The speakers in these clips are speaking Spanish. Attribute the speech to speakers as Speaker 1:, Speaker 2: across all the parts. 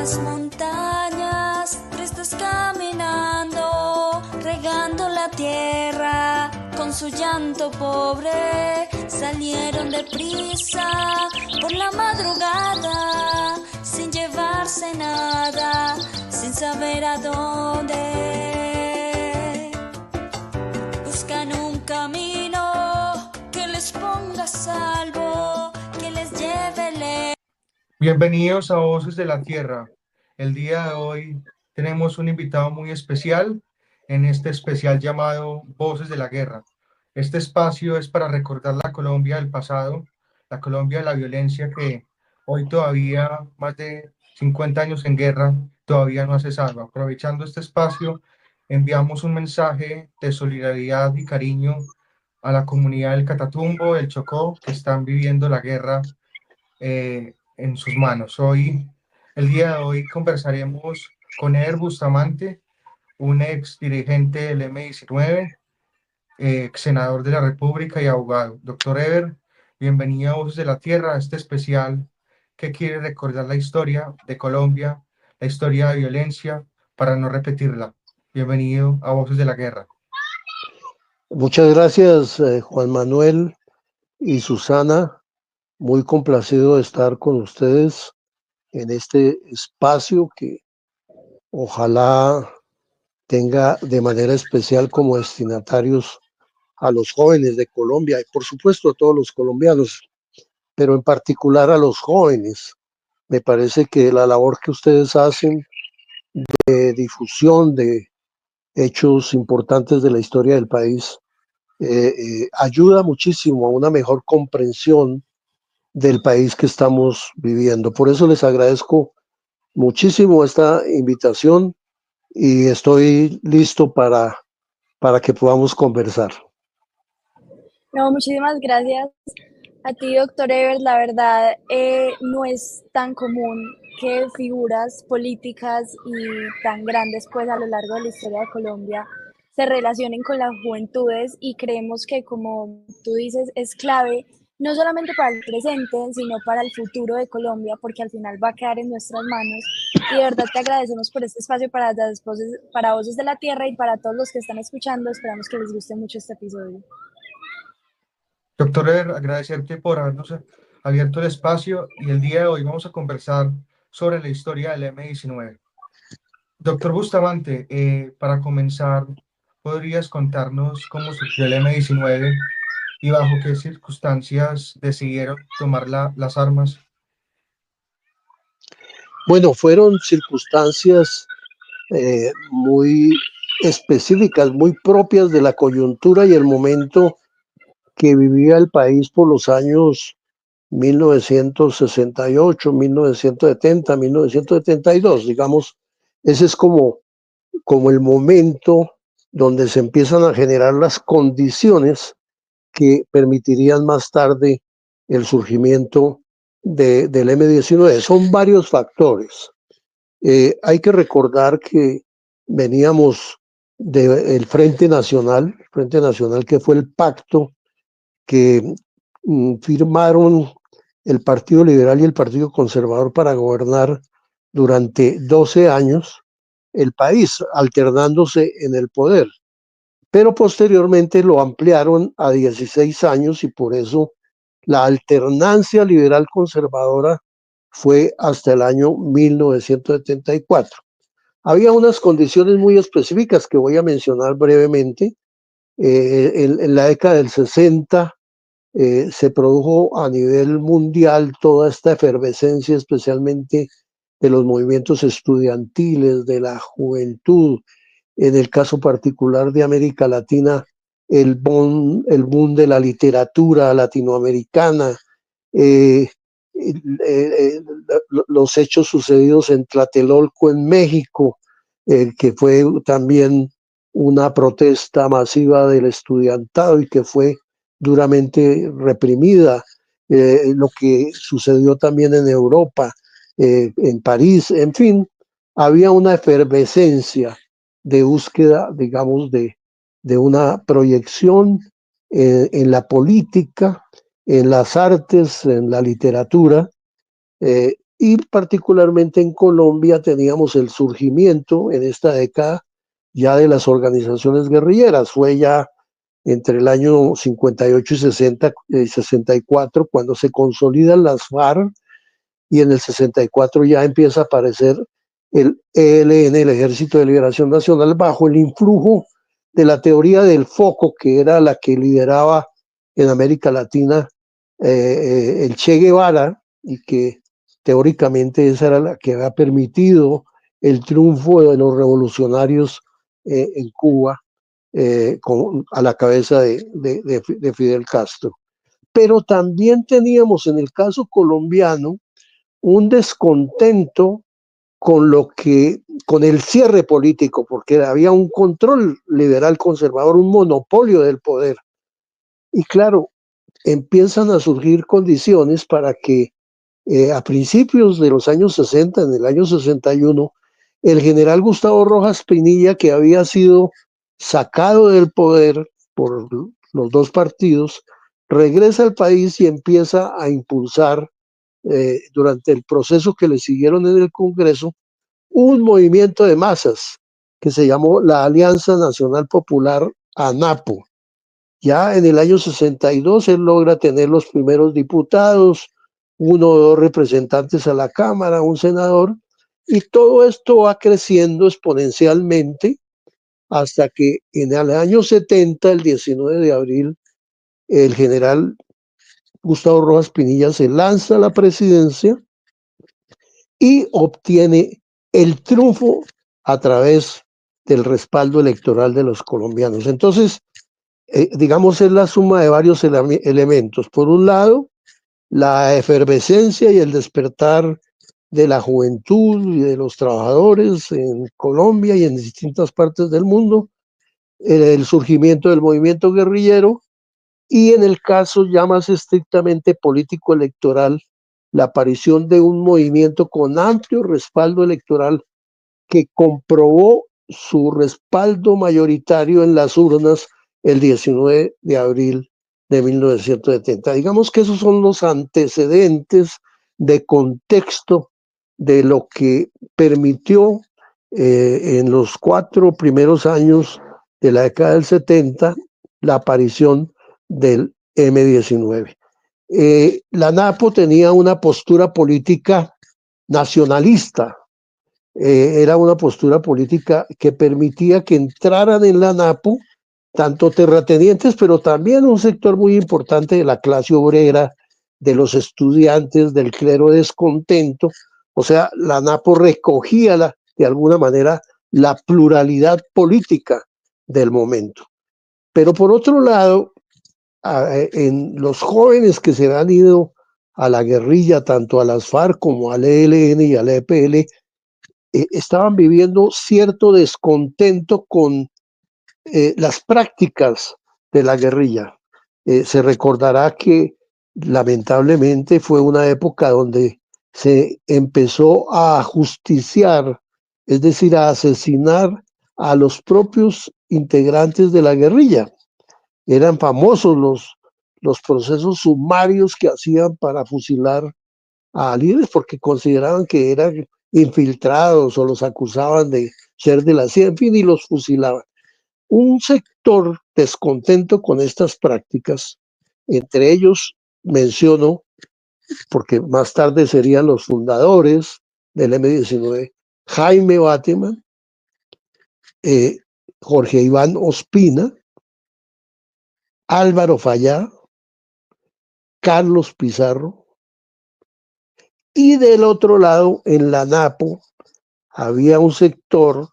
Speaker 1: las montañas, tristes caminando, regando la tierra con su llanto pobre, salieron deprisa por la madrugada, sin llevarse nada, sin saber a dónde. Buscan un camino que les ponga a salvo, que les lleve lejos.
Speaker 2: Bienvenidos a Voces de la Tierra. El día de hoy tenemos un invitado muy especial en este especial llamado Voces de la Guerra. Este espacio es para recordar la Colombia del pasado, la Colombia de la violencia que hoy todavía, más de 50 años en guerra, todavía no ha cesado. Aprovechando este espacio, enviamos un mensaje de solidaridad y cariño a la comunidad del Catatumbo, del Chocó, que están viviendo la guerra en sus manos. El día de hoy conversaremos con Eder Bustamante, un ex dirigente del M-19, ex senador de la República y abogado. Doctor Eder, bienvenido a Voces de la Tierra, a este especial que quiere recordar la historia de Colombia, la historia de violencia, para no repetirla. Bienvenido a Voces de la Guerra.
Speaker 3: Muchas gracias, Juan Manuel y Susana. Muy complacido de estar con ustedes en este espacio que ojalá tenga de manera especial como destinatarios a los jóvenes de Colombia y por supuesto a todos los colombianos, pero en particular a los jóvenes. Me parece que la labor que ustedes hacen de difusión de hechos importantes de la historia del país ayuda muchísimo a una mejor comprensión del país que estamos viviendo. Por eso les agradezco muchísimo esta invitación y estoy listo para que podamos conversar.
Speaker 4: No, muchísimas gracias a ti, doctor Ever. La verdad, no es tan común que figuras políticas y tan grandes pues a lo largo de la historia de Colombia se relacionen con las juventudes y creemos que, como tú dices, es clave no solamente para el presente, sino para el futuro de Colombia, porque al final va a quedar en nuestras manos. Y de verdad te agradecemos por este espacio para Voces de la Tierra y para todos los que están escuchando. Esperamos que les guste mucho este episodio.
Speaker 2: Doctor Eder, agradecerte por habernos abierto el espacio y el día de hoy vamos a conversar sobre la historia del M-19. Doctor Bustamante, para comenzar, ¿podrías contarnos cómo surgió el M-19 y bajo qué circunstancias decidieron tomar las armas?
Speaker 3: Bueno, fueron circunstancias muy específicas, muy propias de la coyuntura y el momento que vivía el país por los años 1968, 1970, 1972, digamos. Ese es como el momento donde se empiezan a generar las condiciones que permitirían más tarde el surgimiento del M-19. Son varios factores. Hay que recordar que veníamos del Frente Nacional que fue el pacto que firmaron el Partido Liberal y el Partido Conservador para gobernar durante 12 años el país, alternándose en el poder. Pero posteriormente lo ampliaron a 16 años y por eso la alternancia liberal-conservadora fue hasta el año 1974. Había unas condiciones muy específicas que voy a mencionar brevemente. En la década del 60 se produjo a nivel mundial toda esta efervescencia, especialmente de los movimientos estudiantiles, de la juventud. En el caso particular de América Latina, el boom de la literatura latinoamericana, eh, los hechos sucedidos en Tlatelolco, en México, que fue también una protesta masiva del estudiantado y que fue duramente reprimida, lo que sucedió también en Europa, en París, en fin, había una efervescencia de búsqueda, digamos, de una proyección en la política, en las artes, en la literatura, y particularmente en Colombia teníamos el surgimiento en esta década ya de las organizaciones guerrilleras. Fue ya entre el año 58 y 64 cuando se consolidan las FARC, y en el 64 ya empieza a aparecer el ELN, el Ejército de Liberación Nacional, bajo el influjo de la teoría del foco, que era la que lideraba en América Latina el Che Guevara, y que teóricamente esa era la que había permitido el triunfo de los revolucionarios en Cuba, a la cabeza de Fidel Castro. Pero también teníamos en el caso colombiano un descontento con el cierre político, porque había un control liberal conservador, un monopolio del poder. Y claro, empiezan a surgir condiciones para que a principios de los años 60, en el año 61, el general Gustavo Rojas Pinilla, que había sido sacado del poder por los dos partidos, regresa al país y empieza a impulsar durante el proceso que le siguieron en el Congreso un movimiento de masas que se llamó la Alianza Nacional Popular, ANAPO. Ya en el año 62 él logra tener los primeros diputados, uno o dos representantes a la Cámara, un senador, y todo esto va creciendo exponencialmente hasta que en el año 70, el 19 de abril, el general Gustavo Rojas Pinilla se lanza a la presidencia y obtiene el triunfo a través del respaldo electoral de los colombianos. Entonces, digamos, es la suma de varios elementos. Por un lado, la efervescencia y el despertar de la juventud y de los trabajadores en Colombia y en distintas partes del mundo, el surgimiento del movimiento guerrillero, y en el caso ya más estrictamente político-electoral, la aparición de un movimiento con amplio respaldo electoral que comprobó su respaldo mayoritario en las urnas el 19 de abril de 1970. Digamos que esos son los antecedentes de contexto de lo que permitió en los 4 primeros años de la década del 70 la aparición del M-19. La ANAPO tenía una postura política nacionalista, era una postura política que permitía que entraran en la ANAPO tanto terratenientes, pero también un sector muy importante de la clase obrera, de los estudiantes, del clero descontento. O sea, la ANAPO recogía de alguna manera la pluralidad política del momento. Pero por otro lado, en los jóvenes que se han ido a la guerrilla, tanto a las FARC como al ELN y al EPL, estaban viviendo cierto descontento con las prácticas de la guerrilla. Se recordará que lamentablemente fue una época donde se empezó a ajusticiar, es decir, a asesinar a los propios integrantes de la guerrilla. Eran famosos los procesos sumarios que hacían para fusilar a líderes porque consideraban que eran infiltrados o los acusaban de ser de la CIA, en fin, y los fusilaban. Un sector descontento con estas prácticas, entre ellos menciono, porque más tarde serían los fundadores del M-19, Jaime Bateman, Jorge Iván Ospina, Álvaro Fallá, Carlos Pizarro, y del otro lado, en la ANAPO, había un sector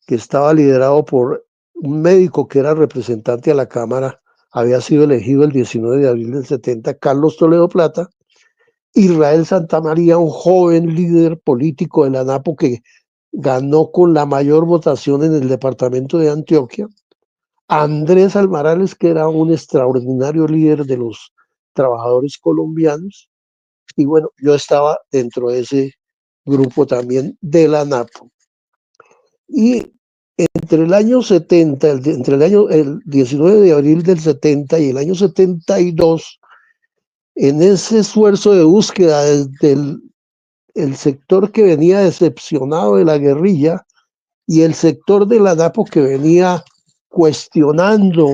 Speaker 3: que estaba liderado por un médico que era representante a la Cámara, había sido elegido el 19 de abril del 70, Carlos Toledo Plata, Israel Santamaría, un joven líder político de la ANAPO que ganó con la mayor votación en el departamento de Antioquia, Andrés Almarales, que era un extraordinario líder de los trabajadores colombianos, y bueno, yo estaba dentro de ese grupo también de la ANAPO. Y entre el año 70, el 19 de abril del 70 y el año 72, en ese esfuerzo de búsqueda desde el sector que venía decepcionado de la guerrilla y el sector de la ANAPO que venía cuestionando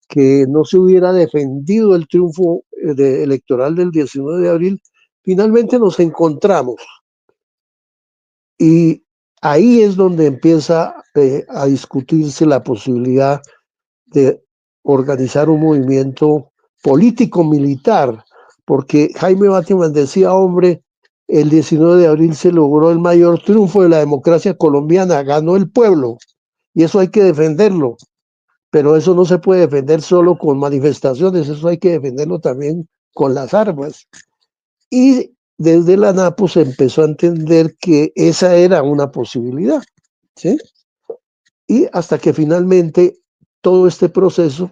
Speaker 3: que no se hubiera defendido el triunfo electoral del 19 de abril, finalmente nos encontramos. Y ahí es donde empieza a discutirse la posibilidad de organizar un movimiento político-militar, porque Jaime Bateman decía, hombre, el 19 de abril se logró el mayor triunfo de la democracia colombiana, ganó el pueblo, y eso hay que defenderlo, pero eso no se puede defender solo con manifestaciones, eso hay que defenderlo también con las armas. Y desde la ANAPO se empezó a entender que esa era una posibilidad, ¿sí? Y hasta que finalmente todo este proceso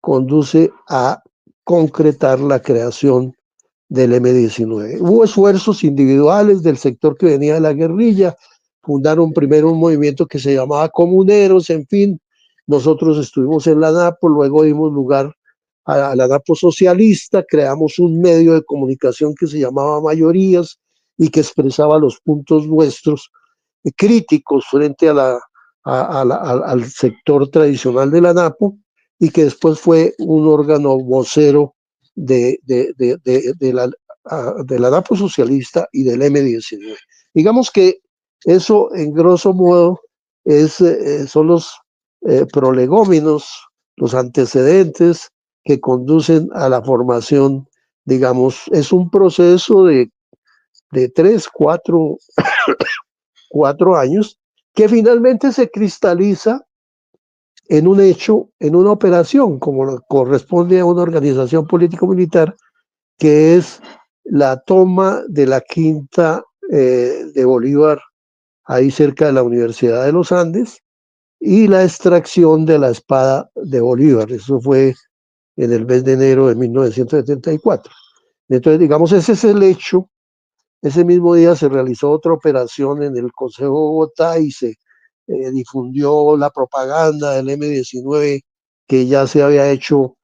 Speaker 3: conduce a concretar la creación del M-19. Hubo esfuerzos individuales del sector que venía de la guerrilla, fundaron primero un movimiento que se llamaba Comuneros, en fin, nosotros estuvimos en la ANAPO, luego dimos lugar a la ANAPO socialista, creamos un medio de comunicación que se llamaba Mayorías y que expresaba los puntos nuestros críticos frente al sector tradicional de la ANAPO y que después fue un órgano vocero de la ANAPO socialista y del M-19. Digamos que eso, en grosso modo, son los prolegómenos, los antecedentes que conducen a la formación, digamos, es un proceso de 3, 4 años, que finalmente se cristaliza en un hecho, en una operación, como corresponde a una organización político-militar, que es la toma de la quinta de Bolívar, ahí cerca de la Universidad de los Andes, y la extracción de la espada de Bolívar. Eso fue en el mes de enero de 1974. Entonces, digamos, ese es el hecho. Ese mismo día se realizó otra operación en el Consejo de Bogotá y se difundió la propaganda del M-19 que ya se había hecho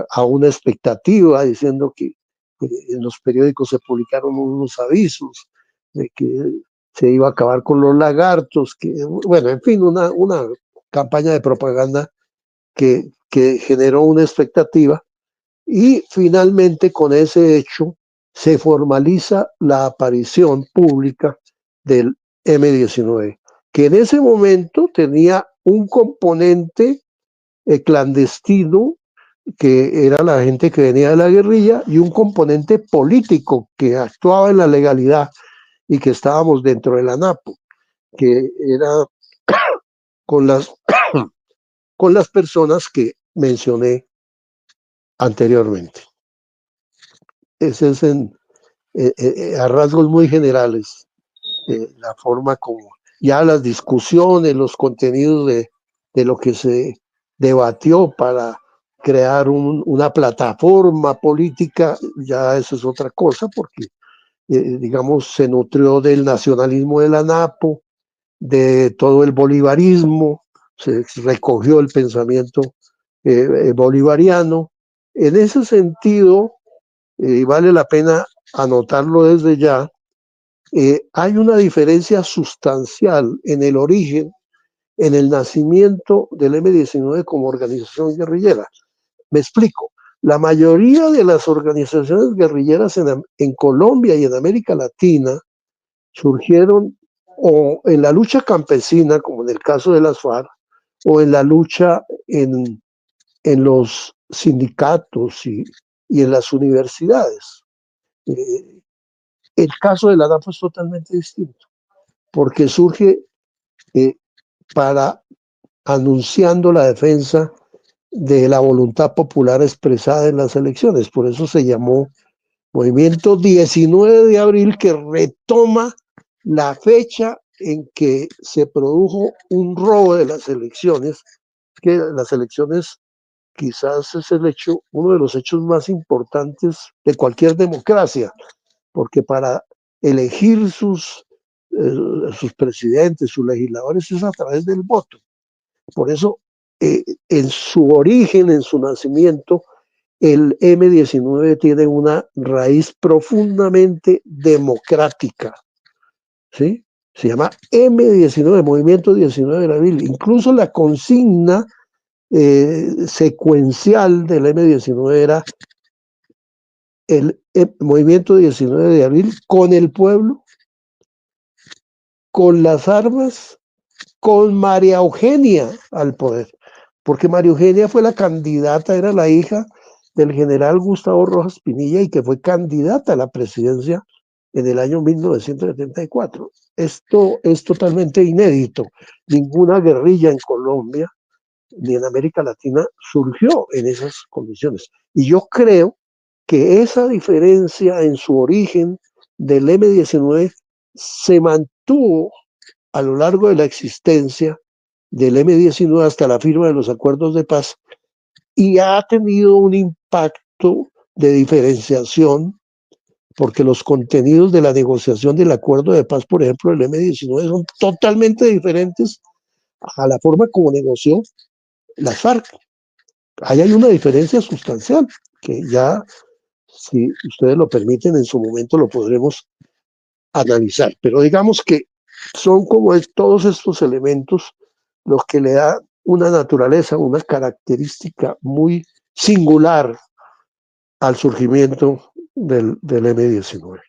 Speaker 3: a una expectativa, diciendo que en los periódicos se publicaron unos avisos de que se iba a acabar con los lagartos, que, bueno, en fin, una campaña de propaganda que generó una expectativa y finalmente con ese hecho se formaliza la aparición pública del M-19, que en ese momento tenía un componente clandestino, que era la gente que venía de la guerrilla, y un componente político que actuaba en la legalidad y que estábamos dentro de la ANAPO, que era con con las personas que mencioné anteriormente. Ese es a rasgos muy generales la forma como ya las discusiones, los contenidos de lo que se debatió para crear una plataforma política, ya eso es otra cosa, porque digamos se nutrió del nacionalismo de la ANAPO, de todo el bolivarismo, se recogió el pensamiento bolivariano. En ese sentido, y vale la pena anotarlo desde ya, hay una diferencia sustancial en el origen, en el nacimiento del M-19 como organización guerrillera. Me explico. La mayoría de las organizaciones guerrilleras en Colombia y en América Latina surgieron o en la lucha campesina, como en el caso de las FARC, o en la lucha en los sindicatos y en las universidades. El caso de la ANAPO es totalmente distinto, porque surge anunciando la defensa de la voluntad popular expresada en las elecciones. Por eso se llamó Movimiento 19 de abril, que retoma la fecha en que se produjo un robo de las elecciones, que las elecciones quizás es uno de los hechos más importantes de cualquier democracia, porque para elegir sus presidentes, sus legisladores, es a través del voto. Por eso, en su origen, en su nacimiento, el M19 tiene una raíz profundamente democrática, ¿sí? Se llama M19, Movimiento 19 de abril. Incluso la consigna secuencial del M19 era el Movimiento 19 de abril con el pueblo, con las armas, con María Eugenia al poder, porque María Eugenia fue la candidata, era la hija del general Gustavo Rojas Pinilla y que fue candidata a la presidencia en el año 1974. Esto es totalmente inédito. Ninguna guerrilla en Colombia ni en América Latina surgió en esas condiciones. Y yo creo que esa diferencia en su origen del M19 se mantuvo a lo largo de la existencia del M19 hasta la firma de los acuerdos de paz y ha tenido un impacto de diferenciación porque los contenidos de la negociación del acuerdo de paz, por ejemplo, del M19 son totalmente diferentes a la forma como negoció las FARC. Ahí hay una diferencia sustancial que ya, si ustedes lo permiten, en su momento lo podremos analizar. Pero digamos que son como todos estos elementos los que le da una naturaleza, una característica muy singular al surgimiento del M19.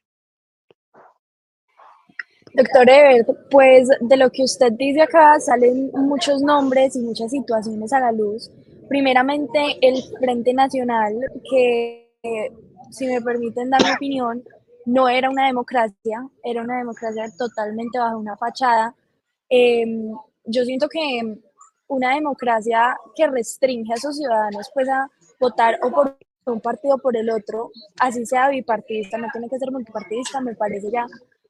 Speaker 4: Doctor Ebert, pues de lo que usted dice acá salen muchos nombres y muchas situaciones a la luz. Primeramente, el Frente Nacional, que si me permiten dar mi opinión, no era una democracia totalmente bajo una fachada. Eh, yo siento que una democracia que restringe a sus ciudadanos pues a votar o por un partido o por el otro, así sea bipartidista, no tiene que ser multipartidista, me parece ya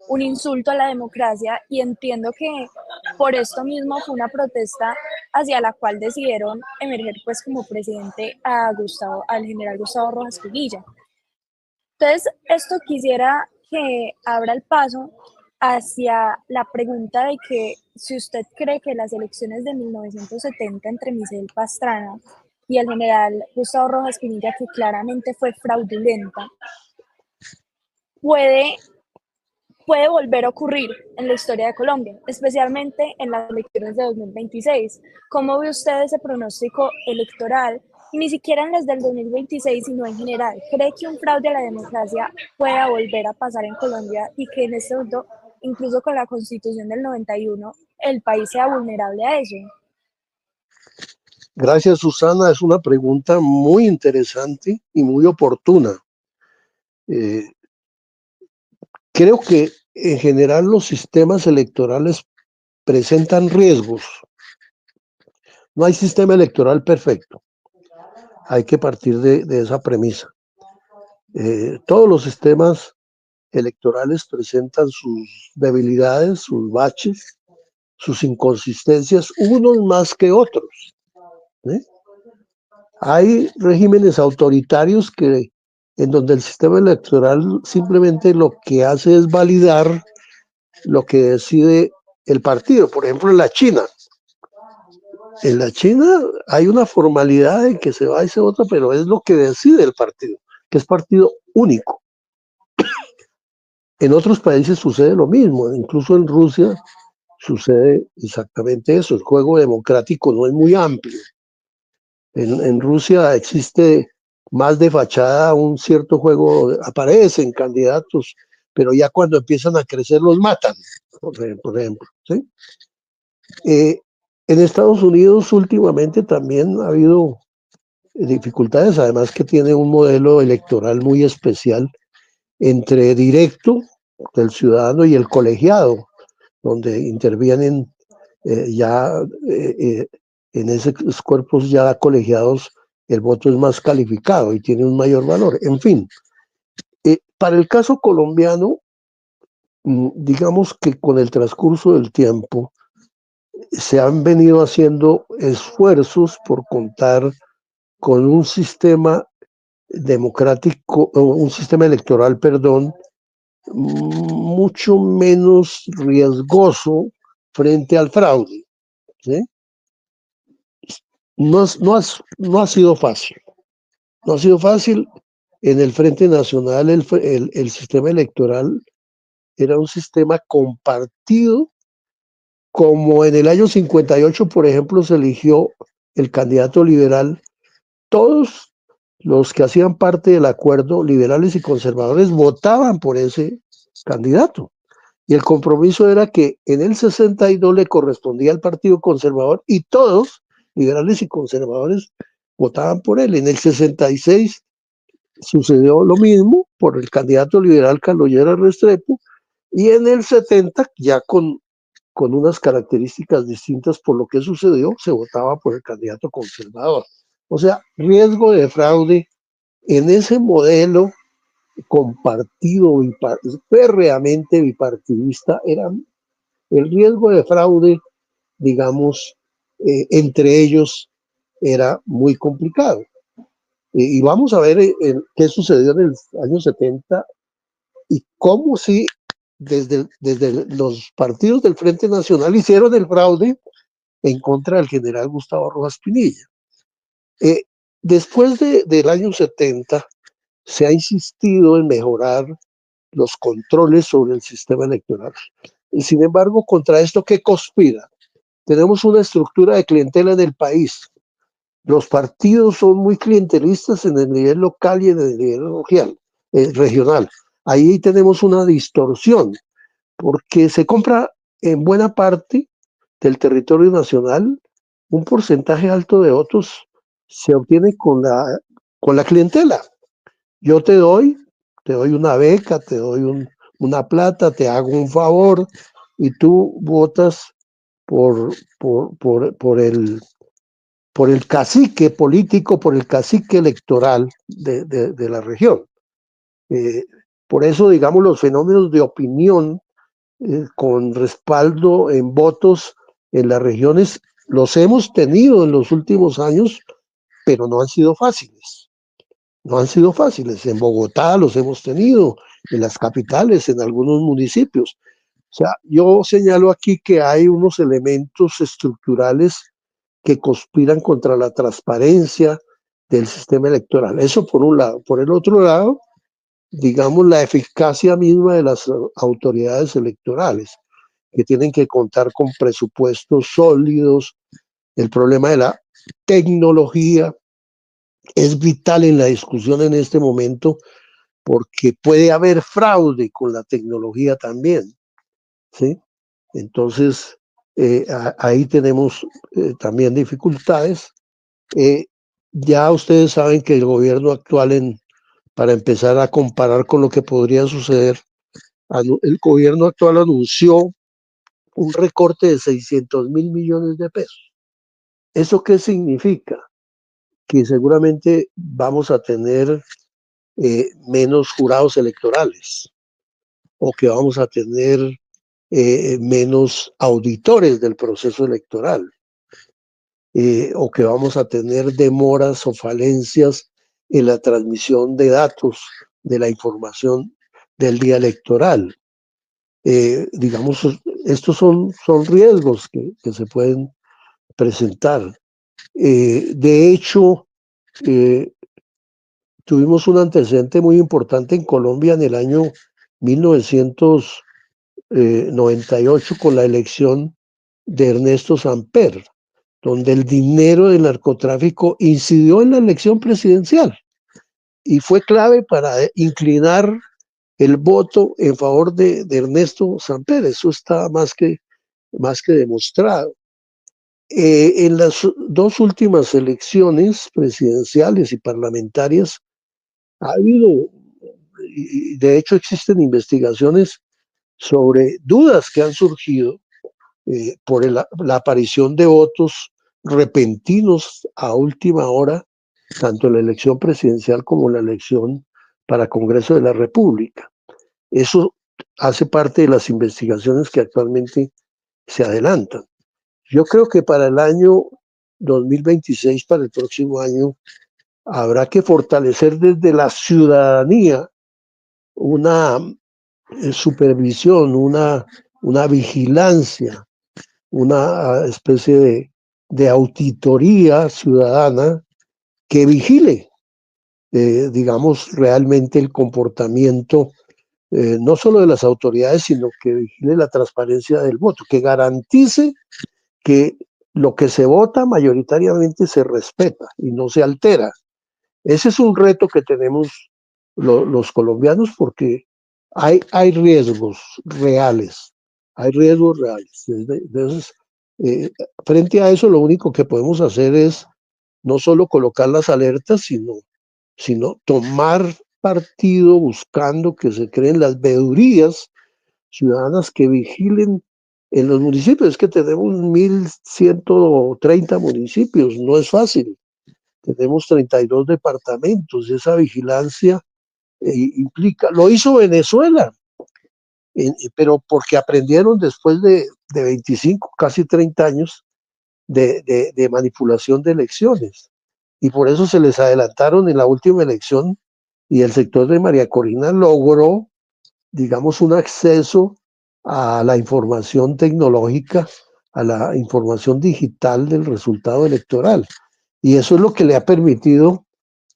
Speaker 4: un insulto a la democracia y entiendo que por esto mismo fue una protesta hacia la cual decidieron emerger pues como presidente al general Gustavo Rojas Pinilla. Entonces, esto quisiera que abra el paso hacia la pregunta de que si usted cree que las elecciones de 1970 entre Michel Pastrana y el general Gustavo Rojas Pinilla, que claramente fue fraudulenta, puede volver a ocurrir en la historia de Colombia, especialmente en las elecciones de 2026. ¿Cómo ve usted ese pronóstico electoral? Y ni siquiera en las del 2026, sino en general. ¿Cree que un fraude a la democracia pueda volver a pasar en Colombia y que en este momento, incluso con la Constitución del 91, el país sea vulnerable a eso?
Speaker 3: Gracias, Susana. Es una pregunta muy interesante y muy oportuna. Creo que en general los sistemas electorales presentan riesgos. No hay sistema electoral perfecto. Hay que partir de esa premisa. Todos los sistemas electorales presentan sus debilidades, sus baches, sus inconsistencias, unos más que otros. Hay regímenes autoritarios en donde el sistema electoral simplemente lo que hace es validar lo que decide el partido. Por ejemplo, en la China. En la China hay una formalidad en que se va y se vota, pero es lo que decide el partido, que es partido único. En otros países sucede lo mismo, incluso en Rusia sucede exactamente eso. El juego democrático no es muy amplio. En Rusia existe más de fachada un cierto juego, aparecen candidatos, pero ya cuando empiezan a crecer los matan, por ejemplo. ¿Sí? En Estados Unidos últimamente también ha habido dificultades, además que tiene un modelo electoral muy especial entre directo del ciudadano y el colegiado, donde intervienen en esos cuerpos ya colegiados el voto es más calificado y tiene un mayor valor. En fin, para el caso colombiano, digamos que con el transcurso del tiempo se han venido haciendo esfuerzos por contar con un sistema democrático, un sistema electoral, perdón, mucho menos riesgoso frente al fraude. ¿Sí? No ha sido fácil. no ha sido fácil. En el Frente Nacional el sistema electoral era un sistema compartido, como en el año 58, por ejemplo, se eligió el candidato liberal. Todos los que hacían parte del acuerdo, liberales y conservadores, votaban por ese candidato. Y el compromiso era que en el 62 le correspondía al Partido Conservador y todos, liberales y conservadores, votaban por él. En el 66 sucedió lo mismo por el candidato liberal Carlos Lleras Restrepo, y en el 70, ya con unas características distintas por lo que sucedió, se votaba por el candidato conservador. O sea, riesgo de fraude en ese modelo compartido, férreamente bipartidista, era el riesgo de fraude, digamos, entre ellos era muy complicado. Y vamos a ver qué sucedió en el año 70 y cómo sí, desde los partidos del Frente Nacional hicieron el fraude en contra del general Gustavo Rojas Pinilla. Después del año 70 se ha insistido en mejorar los controles sobre el sistema electoral. Y sin embargo, contra esto, ¿qué conspira? Tenemos una estructura de clientela en el país. Los partidos son muy clientelistas en el nivel local y en el nivel regional. Ahí tenemos una distorsión, porque se compra en buena parte del territorio nacional, un porcentaje alto de votos se obtiene con la clientela. Yo te doy una beca, te doy una plata, te hago un favor y tú votas por, por el cacique político, por el cacique electoral de la región. Por eso, digamos, los fenómenos de opinión con respaldo en votos en las regiones los hemos tenido en los últimos años, pero no han sido fáciles. No han sido fáciles. En Bogotá los hemos tenido, en las capitales, en algunos municipios. O sea, yo señalo aquí que hay unos elementos estructurales que conspiran contra la transparencia del sistema electoral. Eso por un lado. Por el otro lado, digamos, la eficacia misma de las autoridades electorales, que tienen que contar con presupuestos sólidos. El problema de la tecnología es vital en la discusión en este momento, porque puede haber fraude con la tecnología también, ¿sí? Entonces, ahí tenemos también dificultades. Ya ustedes saben que el gobierno actual, para empezar a comparar con lo que podría suceder, el gobierno actual anunció un recorte de 600.000 millones de pesos. ¿Eso qué significa? Que seguramente vamos a tener menos jurados electorales, o que vamos a tener menos auditores del proceso electoral, o que vamos a tener demoras o falencias en la transmisión de datos de la información del día electoral. Digamos, estos son riesgos que se pueden presentar. De hecho, tuvimos un antecedente muy importante en Colombia en el año 1998 con la elección de Ernesto Samper, donde el dinero del narcotráfico incidió en la elección presidencial y fue clave para inclinar el voto en favor de Ernesto Samper. Eso está más que demostrado. En las dos últimas elecciones presidenciales y parlamentarias ha habido, y de hecho existen investigaciones sobre dudas que han surgido por la aparición de votos repentinos a última hora, tanto en la elección presidencial como en la elección para Congreso de la República. Eso hace parte de las investigaciones que actualmente se adelantan. Yo creo que para el año 2026, para el próximo año, habrá que fortalecer desde la ciudadanía una supervisión, una vigilancia, una especie de auditoría ciudadana que vigile digamos, realmente el comportamiento no solo de las autoridades, sino que vigile la transparencia del voto, que garantice que lo que se vota mayoritariamente se respeta y no se altera. Ese es un reto que tenemos los colombianos porque hay riesgos reales. Entonces, frente a eso, lo único que podemos hacer es no solo colocar las alertas, sino tomar partido buscando que se creen las veedurías ciudadanas que vigilen en los municipios. Es que tenemos 1.130 municipios, no es fácil. Tenemos 32 departamentos, esa vigilancia implica, lo hizo Venezuela, pero porque aprendieron después de 25, casi 30 años de manipulación de elecciones. Y por eso se les adelantaron en la última elección y el sector de María Corina logró, digamos, un acceso a la información tecnológica, a la información digital del resultado electoral. Y eso es lo que le ha permitido,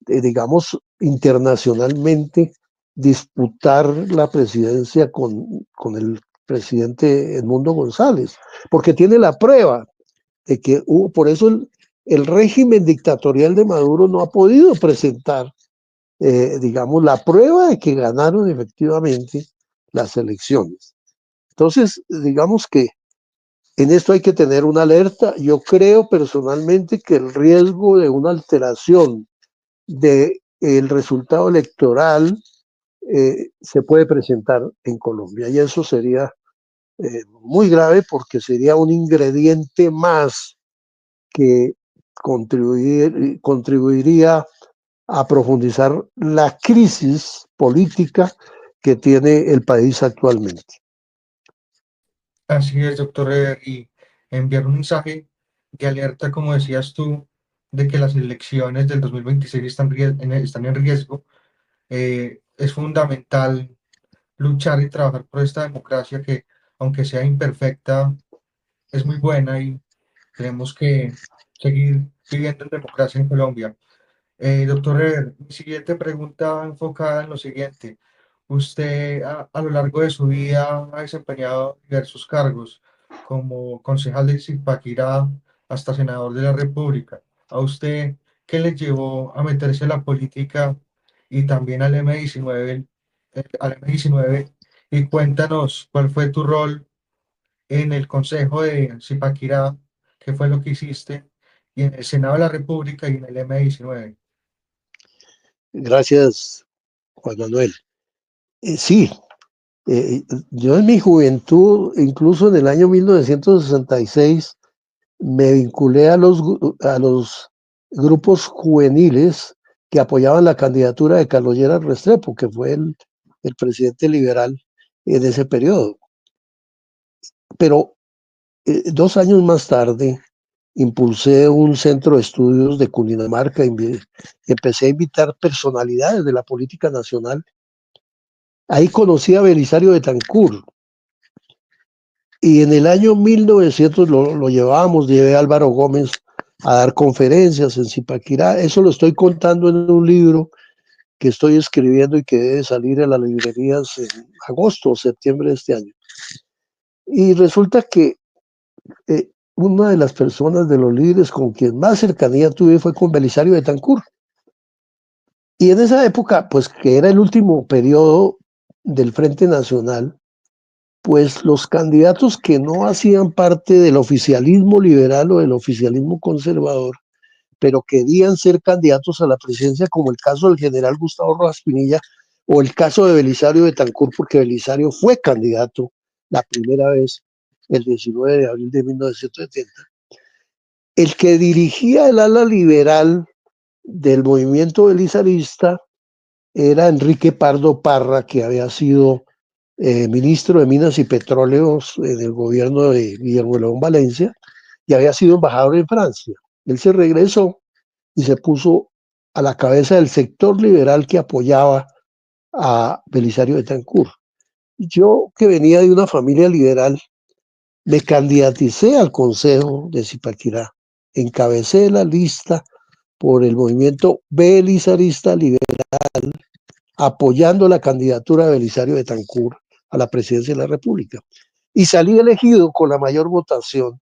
Speaker 3: digamos, internacionalmente disputar la presidencia con el presidente Edmundo González, porque tiene la prueba de que hubo, por eso el régimen dictatorial de Maduro no ha podido presentar, digamos, la prueba de que ganaron efectivamente las elecciones. Entonces, digamos que en esto hay que tener una alerta. Yo creo personalmente que el riesgo de una alteración del resultado electoral se puede presentar en Colombia y eso sería muy grave porque sería un ingrediente más que contribuiría a profundizar la crisis política que tiene el país actualmente.
Speaker 2: Así es, doctor Eder, y enviar un mensaje de alerta, como decías tú, de que las elecciones del 2026 están en riesgo. Es fundamental luchar y trabajar por esta democracia que, aunque sea imperfecta, es muy buena y tenemos que seguir viviendo en democracia en Colombia. Doctor Eder, mi siguiente pregunta va enfocada en lo siguiente. Usted a lo largo de su vida ha desempeñado diversos cargos, como concejal de Zipaquirá hasta senador de la República. ¿A usted qué le llevó a meterse en la política y también al M19? Al M19? Y cuéntanos cuál fue tu rol en el Consejo de Zipaquirá, qué fue lo que hiciste, y en el Senado de la República y en el M19.
Speaker 3: Gracias, Juan Manuel. Sí, yo en mi juventud, incluso en el año 1966, me vinculé a los grupos juveniles que apoyaban la candidatura de Carlos Lleras Restrepo, que fue el presidente liberal en ese periodo. Pero 2 años más tarde impulsé un centro de estudios de Cundinamarca y empecé a invitar personalidades de la política nacional. Ahí conocí a Belisario Betancur y en el año 1900 lo llevé a Álvaro Gómez a dar conferencias en Zipaquirá. Eso lo estoy contando en un libro que estoy escribiendo y que debe salir a las librerías en agosto o septiembre de este año. Y resulta que una de las personas, de los líderes con quien más cercanía tuve fue con Belisario Betancur. Y en esa época, pues que era el último periodo del Frente Nacional, pues los candidatos que no hacían parte del oficialismo liberal o del oficialismo conservador, pero querían ser candidatos a la presidencia, como el caso del general Gustavo Rojas Pinilla o el caso de Belisario Betancur, porque Belisario fue candidato la primera vez el 19 de abril de 1970. El que dirigía el ala liberal del movimiento belisarista era Enrique Pardo Parra, que había sido ministro de Minas y Petróleos en el gobierno de Guillermo León Valencia y había sido embajador en Francia. Él se regresó y se puso a la cabeza del sector liberal que apoyaba a Belisario Betancur. Yo, que venía de una familia liberal, me candidaticé al Consejo de Zipaquirá, encabecé la lista por el movimiento belisarista liberal, apoyando la candidatura de Belisario Betancur a la presidencia de la República. Y salí elegido con la mayor votación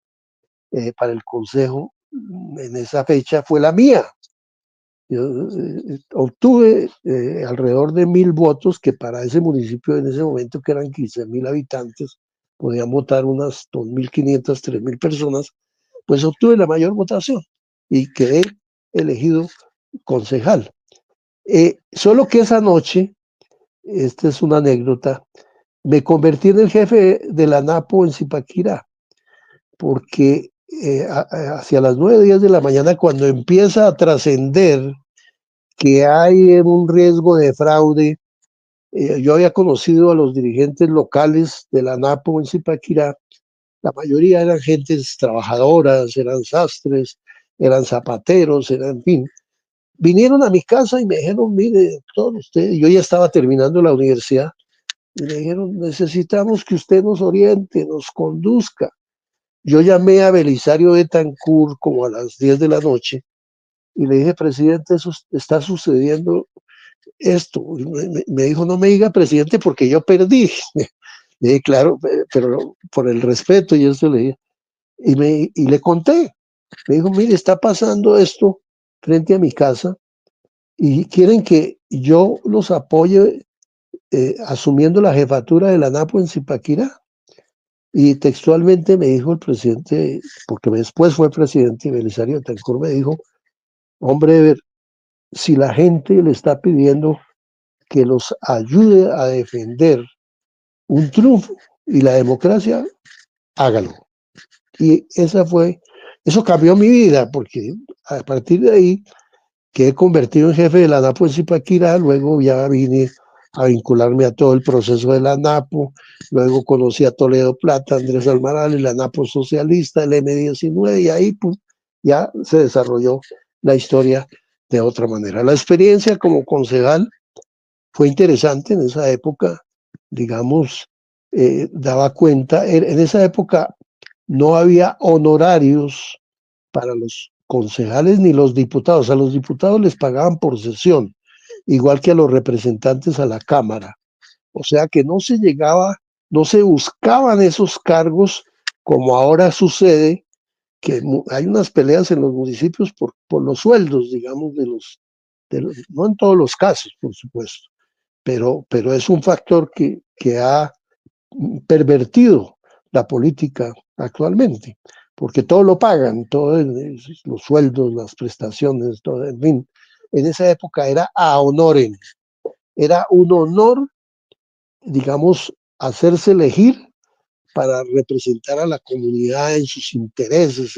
Speaker 3: para el Consejo en esa fecha, fue la mía. Yo obtuve alrededor de 1.000 votos, que para ese municipio en ese momento, que eran 15.000 habitantes, podían votar unas 2.500, 3.000 personas, pues obtuve la mayor votación y quedé elegido concejal. Solo que esa noche, esta es una anécdota, me convertí en el jefe de la NAPO en Zipaquirá, porque hacia las 9:10 de la mañana, cuando empieza a trascender que hay un riesgo de fraude, yo había conocido a los dirigentes locales de la NAPO en Zipaquirá, la mayoría eran gentes trabajadoras, eran sastres, eran zapateros, eran, en fin. Vinieron a mi casa y me dijeron, mire, doctor, usted, yo ya estaba terminando la universidad, y me dijeron, necesitamos que usted nos oriente, nos conduzca. Yo llamé a Belisario Betancur como a las 10 de la noche y le dije, presidente, eso está sucediendo esto. Me dijo, no me diga presidente porque yo perdí. Le dije, claro, pero por el respeto y eso le dije. Y le conté. Me dijo, mire, está pasando esto frente a mi casa y quieren que yo los apoye asumiendo la jefatura de la NAPO en Zipaquirá. Y textualmente me dijo el presidente, porque después fue presidente, Belisario Betancur, me dijo, hombre, si la gente le está pidiendo que los ayude a defender un triunfo y la democracia, hágalo. Y eso cambió mi vida, porque a partir de ahí quedé convertido en jefe de la NAPO en Zipaquirá, luego ya vine a vincularme a todo el proceso de la NAPO, luego conocí a Toledo Plata, Andrés Almaral, la NAPO socialista, el M19, y ahí pues, ya se desarrolló la historia de otra manera. La experiencia como concejal fue interesante en esa época, digamos, daba cuenta, en esa época no había honorarios para los concejales ni los diputados. A los diputados les pagaban por sesión, igual que a los representantes a la Cámara. O sea que no se llegaba, no se buscaban esos cargos como ahora sucede, que hay unas peleas en los municipios por los sueldos, digamos, no en todos los casos, por supuesto, pero es un factor que ha pervertido la política actualmente, porque todo lo pagan, todo, los sueldos, las prestaciones, todo, en fin. En esa época era a honorem, era un honor, digamos, hacerse elegir para representar a la comunidad en sus intereses,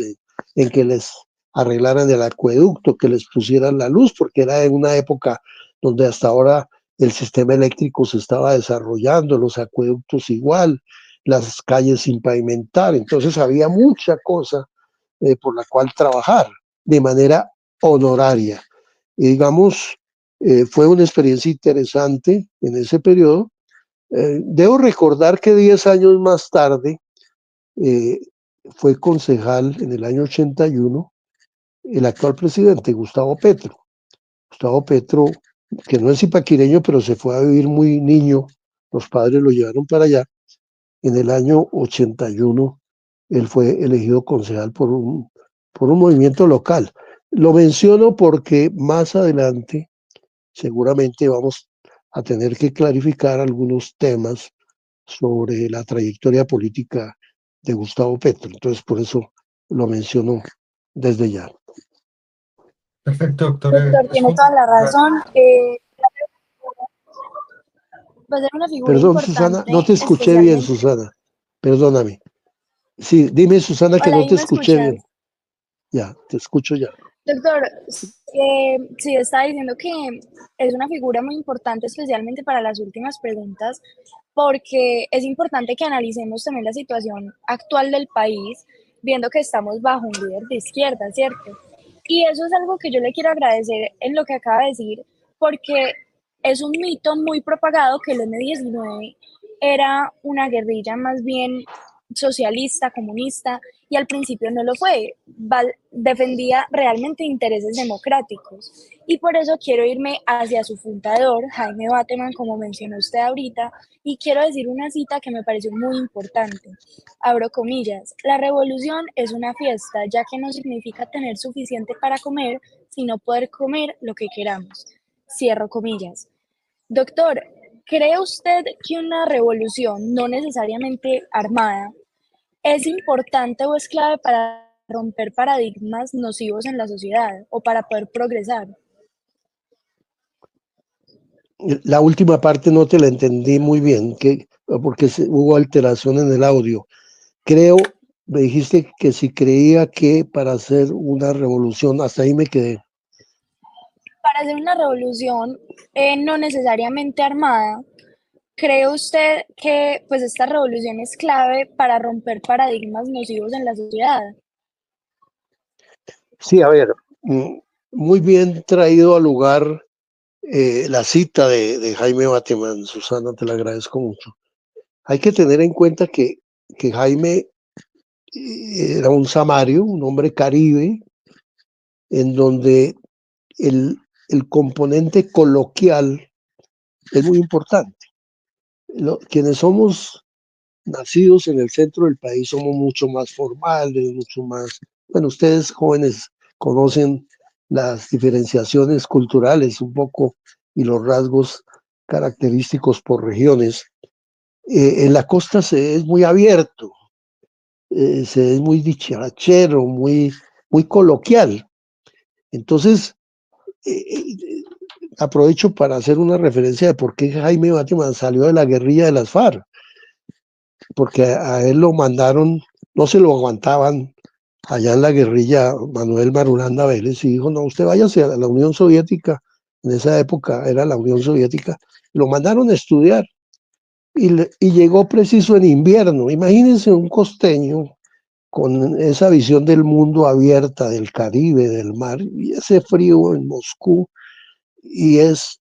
Speaker 3: en que les arreglaran el acueducto, que les pusieran la luz, porque era en una época donde hasta ahora el sistema eléctrico se estaba desarrollando, los acueductos igual, las calles sin pavimentar, entonces había mucha cosa por la cual trabajar de manera honoraria. Y digamos, fue una experiencia interesante en ese periodo. Debo recordar que 10 años más tarde fue concejal en el año 81 el actual presidente, Gustavo Petro. Gustavo Petro, que no es zipaquireño, pero se fue a vivir muy niño, los padres lo llevaron para allá. En el año 81 él fue elegido concejal por un movimiento local. Lo menciono porque más adelante seguramente vamos a tener que clarificar algunos temas sobre la trayectoria política de Gustavo Petro. Entonces, por eso lo menciono desde ya.
Speaker 2: Perfecto, doctor.
Speaker 4: Doctor, tiene toda la razón. Va a ser una figura
Speaker 3: Perdón, Susana,
Speaker 4: importante,
Speaker 3: no te escuché bien,
Speaker 4: especialmente.
Speaker 3: Susana. Perdóname. Sí, dime, Susana, que
Speaker 4: Hola,
Speaker 3: no
Speaker 4: ¿ahí
Speaker 3: te
Speaker 4: me
Speaker 3: escuché
Speaker 4: escuchas?
Speaker 3: bien. Ya, te escucho ya.
Speaker 4: Doctor, sí, estaba diciendo que es una figura muy importante, especialmente para las últimas preguntas, porque es importante que analicemos también la situación actual del país, viendo que estamos bajo un líder de izquierda, ¿cierto? Y eso es algo que yo le quiero agradecer en lo que acaba de decir, porque es un mito muy propagado que el M-19 era una guerrilla más bien socialista, comunista, y al principio no lo fue. Defendía realmente intereses democráticos. Y por eso quiero irme hacia su fundador, Jaime Bateman, como mencionó usted ahorita, y quiero decir una cita que me pareció muy importante. Abro comillas: la revolución es una fiesta, ya que no significa tener suficiente para comer, sino poder comer lo que queramos. Cierro comillas. Doctor, ¿cree usted que una revolución, no necesariamente armada, es importante o es clave para romper paradigmas nocivos en la sociedad o para poder progresar?
Speaker 3: La última parte no te la entendí muy bien, porque hubo alteración en el audio. Creo, me dijiste que si creía que para hacer una revolución, hasta ahí me quedé.
Speaker 4: Para hacer una revolución no necesariamente armada, ¿cree usted que pues esta revolución es clave para romper paradigmas nocivos en la sociedad?
Speaker 3: Sí, a ver, muy bien traído al lugar la cita de Jaime Bateman. Susana, te la agradezco mucho. Hay que tener en cuenta que Jaime era un samario, un hombre caribe, en donde el componente coloquial es muy importante. Quienes somos nacidos en el centro del país somos mucho más formales, mucho más, bueno, ustedes jóvenes conocen las diferenciaciones culturales un poco y los rasgos característicos por regiones. En la costa se es muy abierto, se es muy dicharachero, muy coloquial. Entonces, aprovecho para hacer una referencia de por qué Jaime Bateman salió de la guerrilla de las FARC, porque a él lo mandaron, no se lo aguantaban allá en la guerrilla Manuel Marulanda Vélez, y dijo: no, usted váyase a la Unión Soviética. En esa época era la Unión Soviética. Lo mandaron a estudiar y llegó preciso en invierno. Imagínense un costeño con esa visión del mundo abierta, del Caribe, del mar, y ese frío en Moscú, y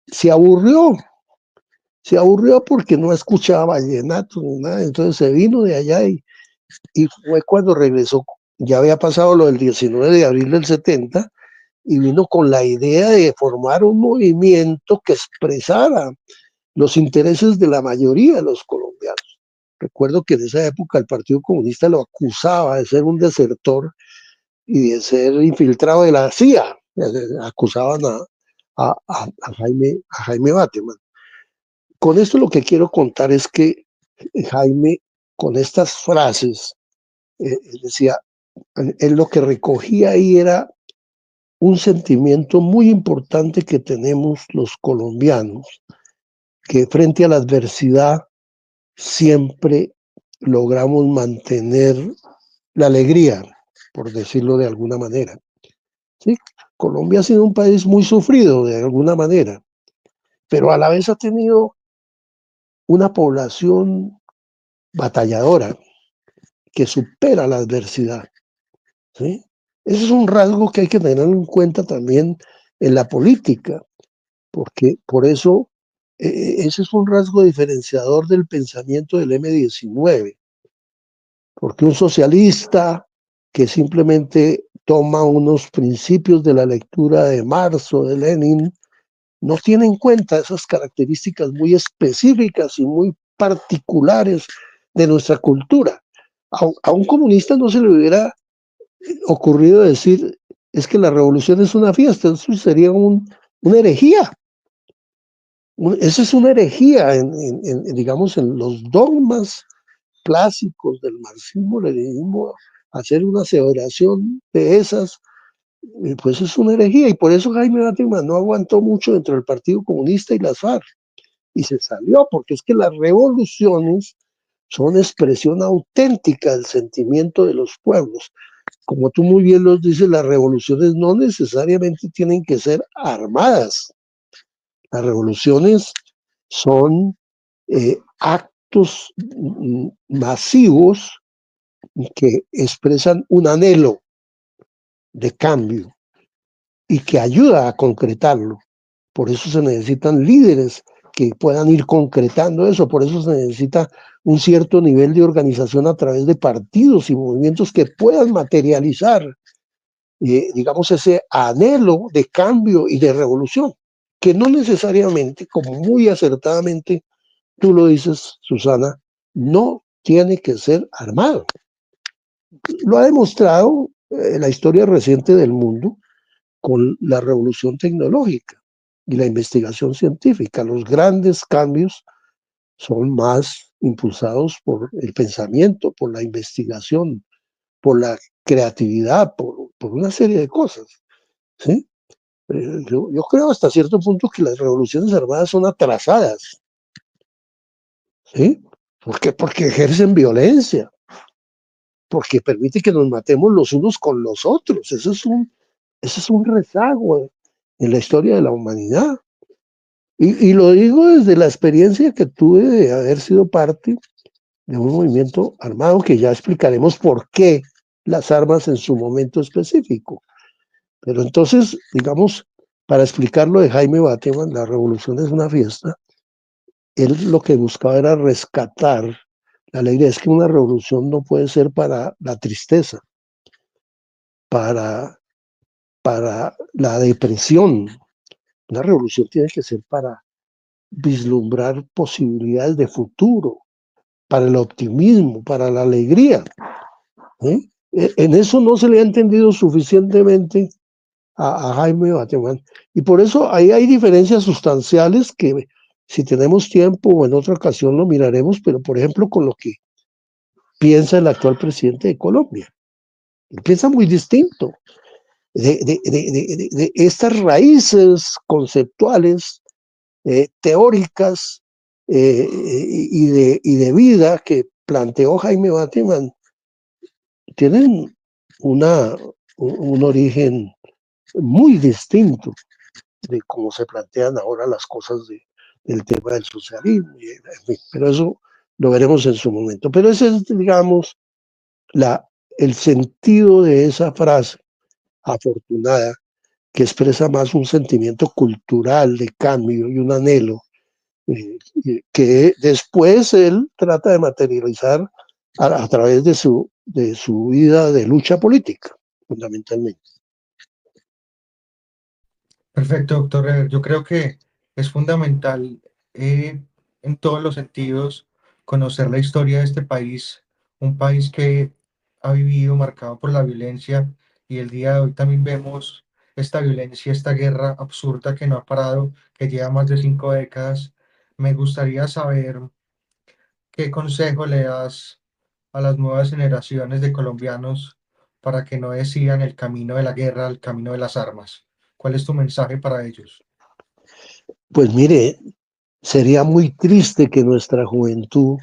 Speaker 3: se aburrió porque no escuchaba vallenato ni nada. Entonces se vino de allá y fue cuando regresó. Ya había pasado lo del 19 de abril del 70 y vino con la idea de formar un movimiento que expresara los intereses de la mayoría de los colombianos. Recuerdo que en esa época el Partido Comunista lo acusaba de ser un desertor y de ser infiltrado de la CIA. Acusaban a Jaime Bateman. Con esto lo que quiero contar es que Jaime, con estas frases, decía, él lo que recogía ahí era un sentimiento muy importante que tenemos los colombianos, que frente a la adversidad siempre logramos mantener la alegría, por decirlo de alguna manera. ¿Sí? Colombia ha sido un país muy sufrido de alguna manera, pero a la vez ha tenido una población batalladora que supera la adversidad. ¿Sí? Ese es un rasgo que hay que tener en cuenta también en la política, porque por eso ese es un rasgo diferenciador del pensamiento del M-19, porque un socialista que simplemente toma unos principios de la lectura de Marx o de Lenin no tiene en cuenta esas características muy específicas y muy particulares de nuestra cultura. A un comunista no se le hubiera ocurrido decir: es que la revolución es una fiesta. Eso sería una herejía. Eso es una herejía, digamos, en los dogmas clásicos del marxismo-leninismo. Hacer una aseveración de esas, pues es una herejía. Y por eso Jaime Bateman no aguantó mucho dentro del Partido Comunista y las FARC, y se salió, porque es que las revoluciones son expresión auténtica del sentimiento de los pueblos. Como tú muy bien lo dices, las revoluciones no necesariamente tienen que ser armadas. Las revoluciones son actos masivos que expresan un anhelo de cambio y que ayuda a concretarlo. Por eso se necesitan líderes que puedan ir concretando eso. Por eso se necesita un cierto nivel de organización a través de partidos y movimientos que puedan materializar, digamos, ese anhelo de cambio y de revolución, que no necesariamente, como muy acertadamente tú lo dices, Susana, no tiene que ser armado. Lo ha demostrado la historia reciente del mundo con la revolución tecnológica y la investigación científica. Los grandes cambios son más impulsados por el pensamiento, por la investigación, por la creatividad, por una serie de cosas. ¿Sí? Yo creo hasta cierto punto que las revoluciones armadas son atrasadas. ¿Sí? ¿Por qué? Porque ejercen violencia, porque permite que nos matemos los unos con los otros. Eso es un rezago en la historia de la humanidad. Y lo digo desde la experiencia que tuve de haber sido parte de un movimiento armado, que ya explicaremos por qué las armas en su momento específico. Pero entonces, digamos, para explicar lo de Jaime Bateman, la revolución es una fiesta, él lo que buscaba era rescatar. La ley es que una revolución no puede ser para la tristeza, para la depresión. Una revolución tiene que ser para vislumbrar posibilidades de futuro, para el optimismo, para la alegría. ¿Eh? En eso no se le ha entendido suficientemente a Jaime Bateman. Y por eso ahí hay diferencias sustanciales que, si tenemos tiempo o en otra ocasión lo miraremos, pero por ejemplo con lo que piensa el actual presidente de Colombia. Él piensa muy distinto de estas raíces conceptuales, teóricas y de vida que planteó Jaime Bateman. Tienen un origen muy distinto de cómo se plantean ahora las cosas del tema del socialismo, en fin, pero eso lo veremos en su momento. Pero ese es, digamos, el sentido de esa frase afortunada, que expresa más un sentimiento cultural de cambio y un anhelo que después él trata de materializar a través de su vida de lucha política, fundamentalmente.
Speaker 2: Perfecto, doctor Eber. Yo creo que es fundamental en todos los sentidos conocer la historia de este país, un país que ha vivido marcado por la violencia y el día de hoy también vemos esta violencia, esta guerra absurda que no ha parado, que lleva más de 5 décadas. Me gustaría saber qué consejo le das a las nuevas generaciones de colombianos para que no decidan el camino de la guerra, el camino de las armas. ¿Cuál es tu mensaje para ellos?
Speaker 3: Pues mire, sería muy triste que nuestra juventud,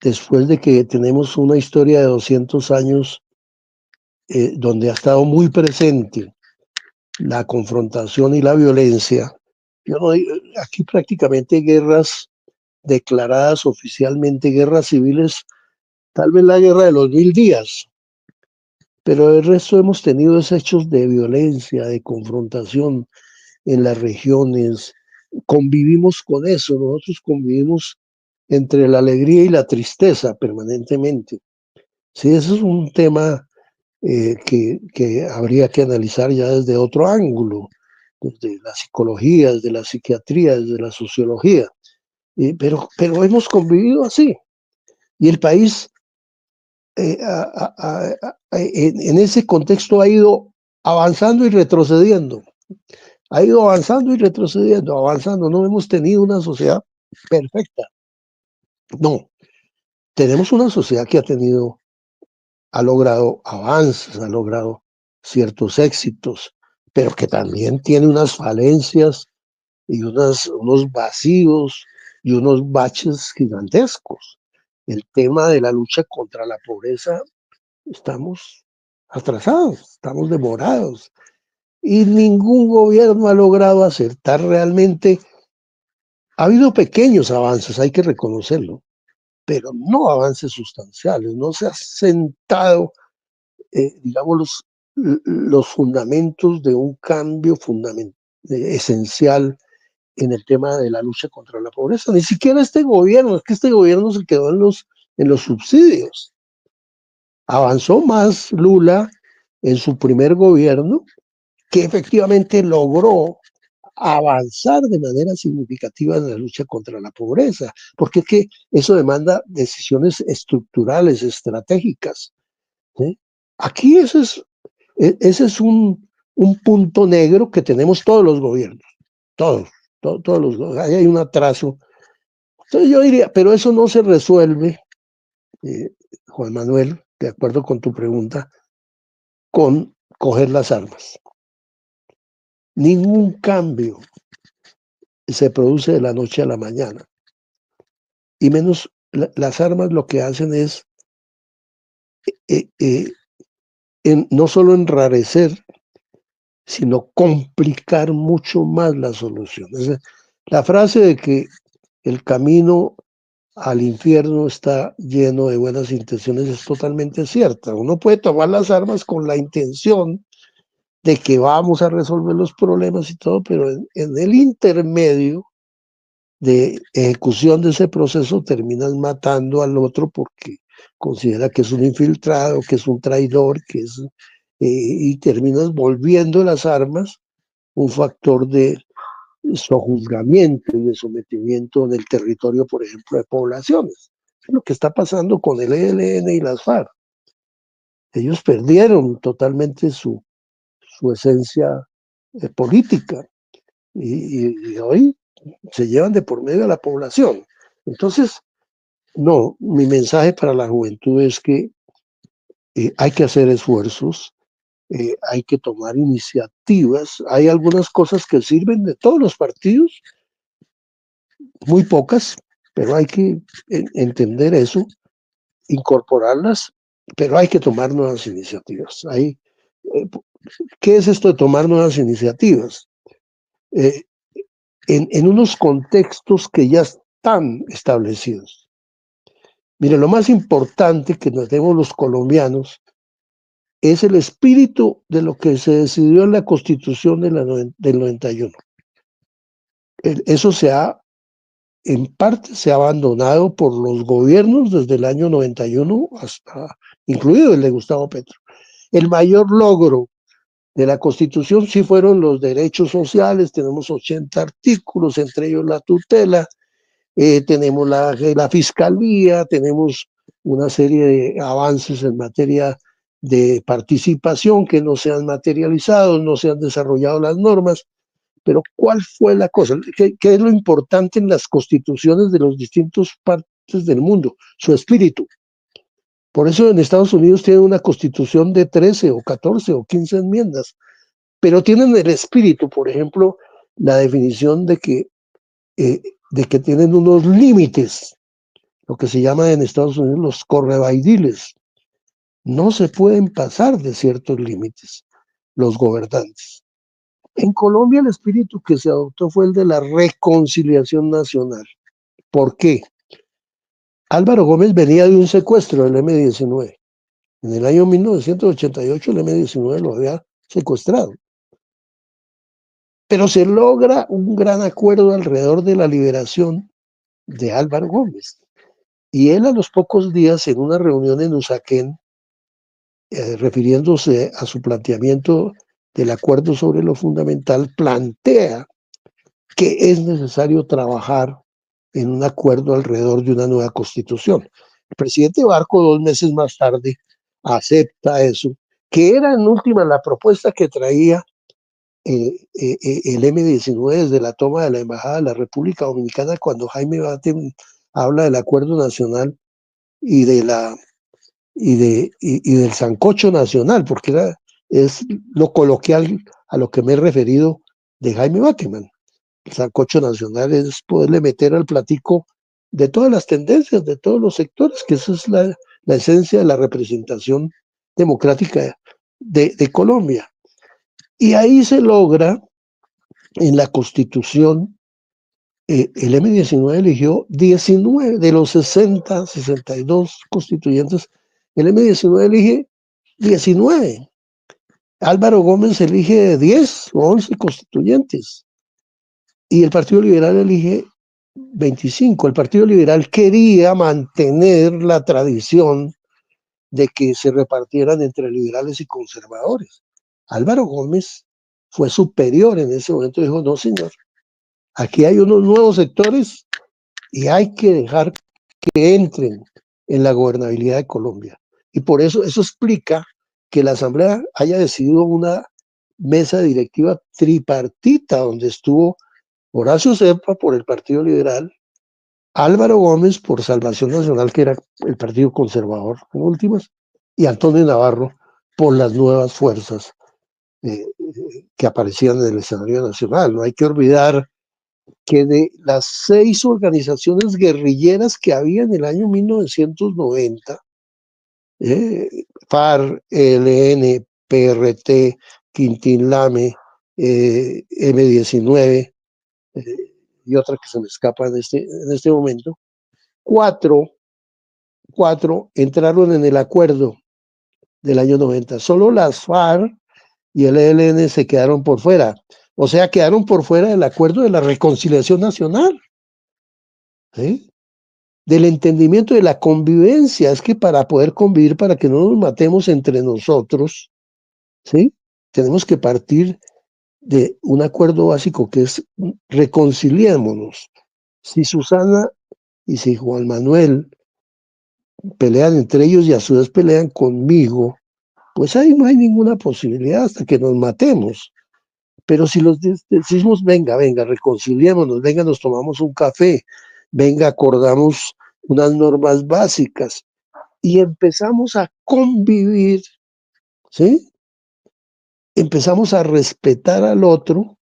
Speaker 3: después de que tenemos una historia de 200 años donde ha estado muy presente la confrontación y la violencia, aquí prácticamente guerras declaradas oficialmente, guerras civiles, tal vez la guerra de los 1000 días, pero el resto hemos tenido esos hechos de violencia, de confrontación en las regiones. Convivimos con eso, nosotros convivimos entre la alegría y la tristeza permanentemente. Sí, eso es un tema que habría que analizar ya desde otro ángulo, desde la psicología, desde la psiquiatría, desde la sociología. Pero hemos convivido así. Y el país en ese contexto ha ido avanzando y retrocediendo. Ha ido avanzando y retrocediendo, avanzando. No hemos tenido una sociedad perfecta. No, tenemos una sociedad que ha logrado avances, ha logrado ciertos éxitos, pero que también tiene unas falencias y unos vacíos y unos baches gigantescos. El tema de la lucha contra la pobreza, estamos atrasados, estamos demorados y ningún gobierno ha logrado acertar realmente. Ha habido pequeños avances, hay que reconocerlo, pero no avances sustanciales, no se ha sentado, digamos, los fundamentos de un cambio esencial en el tema de la lucha contra la pobreza. Ni siquiera este gobierno, es que este gobierno se quedó en los subsidios. Avanzó más Lula en su primer gobierno, que efectivamente logró avanzar de manera significativa en la lucha contra la pobreza, porque es que eso demanda decisiones estructurales, estratégicas, ¿sí? Aquí ese es un punto negro que tenemos todos los gobiernos, todos los gobiernos, ahí hay un atraso. Entonces yo diría, pero eso no se resuelve, Juan Manuel, de acuerdo con tu pregunta, con coger las armas. Ningún cambio se produce de la noche a la mañana. Y menos las armas lo que hacen es no solo enrarecer, sino complicar mucho más la solución. La frase de que el camino al infierno está lleno de buenas intenciones es totalmente cierta. Uno puede tomar las armas con la intención de que vamos a resolver los problemas y todo, pero en el intermedio de ejecución de ese proceso terminan matando al otro porque considera que es un infiltrado, que es un traidor, y terminas volviendo las armas un factor de sojuzgamiento y de sometimiento del territorio, por ejemplo, de poblaciones. Es lo que está pasando con el ELN y las FARC. Ellos perdieron totalmente su esencia política y hoy se llevan de por medio a la población. Entonces, no, mi mensaje para la juventud es que hay que hacer esfuerzos, hay que tomar iniciativas. Hay algunas cosas que sirven de todos los partidos, muy pocas, pero hay que entender eso, incorporarlas, pero hay que tomar nuevas iniciativas. ¿Qué es esto de tomar nuevas iniciativas? En unos contextos que ya están establecidos. Mire, lo más importante que nos tenemos los colombianos es el espíritu de lo que se decidió en la Constitución del 91. Eso en parte se ha abandonado por los gobiernos desde el año 91, incluido el de Gustavo Petro. El mayor logro de la Constitución sí fueron los derechos sociales, tenemos 80 artículos, entre ellos la tutela, tenemos la fiscalía, tenemos una serie de avances en materia de participación que no se han materializado, no se han desarrollado las normas, pero ¿cuál fue la cosa? ¿Qué es lo importante en las constituciones de los distintos partes del mundo? Su espíritu. Por eso en Estados Unidos tienen una constitución de 13 o 14 o 15 enmiendas, pero tienen el espíritu, por ejemplo, la definición de que tienen unos límites, lo que se llama en Estados Unidos los correvaidiles. No se pueden pasar de ciertos límites los gobernantes. En Colombia el espíritu que se adoptó fue el de la reconciliación nacional. ¿Por qué? Álvaro Gómez venía de un secuestro del M-19. En el año 1988 el M-19 lo había secuestrado. Pero se logra un gran acuerdo alrededor de la liberación de Álvaro Gómez. Y él a los pocos días, en una reunión en Usaquén, refiriéndose a su planteamiento del acuerdo sobre lo fundamental, plantea que es necesario trabajar en un acuerdo alrededor de una nueva constitución. El presidente Barco, 2 meses más tarde, acepta eso, que era en última la propuesta que traía el M-19 desde la toma de la Embajada de la República Dominicana, cuando Jaime Batten habla del acuerdo nacional y del sancocho nacional, porque es lo coloquial a lo que me he referido de Jaime Bateman. El sancocho nacional es poderle meter al platico de todas las tendencias, de todos los sectores, que esa es la esencia de la representación democrática de Colombia. Y ahí se logra, en la Constitución, el M-19 eligió 19 de los 62 constituyentes, el M-19 elige 19. Álvaro Gómez elige 10 o 11 constituyentes. y el Partido Liberal elige 25. El Partido Liberal quería mantener la tradición de que se repartieran entre liberales y conservadores. Álvaro Gómez fue superior en ese momento, dijo, no señor, aquí hay unos nuevos sectores y hay que dejar que entren en la gobernabilidad de Colombia. Y por eso explica que la Asamblea haya decidido una mesa directiva tripartita donde estuvo Horacio Serpa por el Partido Liberal, Álvaro Gómez por Salvación Nacional, que era el Partido Conservador en últimas, y Antonio Navarro por las nuevas fuerzas que aparecían en el escenario nacional. No hay que olvidar que de las 6 organizaciones guerrilleras que había en el año 1990, FARC, ELN, PRT, Quintín Lame, M19, y otra que se me escapa en este momento, cuatro entraron en el acuerdo del año 90. Solo las FARC y el ELN se quedaron por fuera. O sea, quedaron por fuera del acuerdo de la reconciliación nacional, ¿sí? Del entendimiento de la convivencia. Es que para poder convivir, para que no nos matemos entre nosotros, ¿sí? Tenemos que partir de un acuerdo básico que es reconciliémonos. Si Susana y si Juan Manuel pelean entre ellos y a su vez pelean conmigo, pues ahí no hay ninguna posibilidad hasta que nos matemos. Pero si los decimos, venga, reconciliémonos, venga, nos tomamos un café, venga, acordamos unas normas básicas y empezamos a convivir, ¿sí? Empezamos a respetar al otro.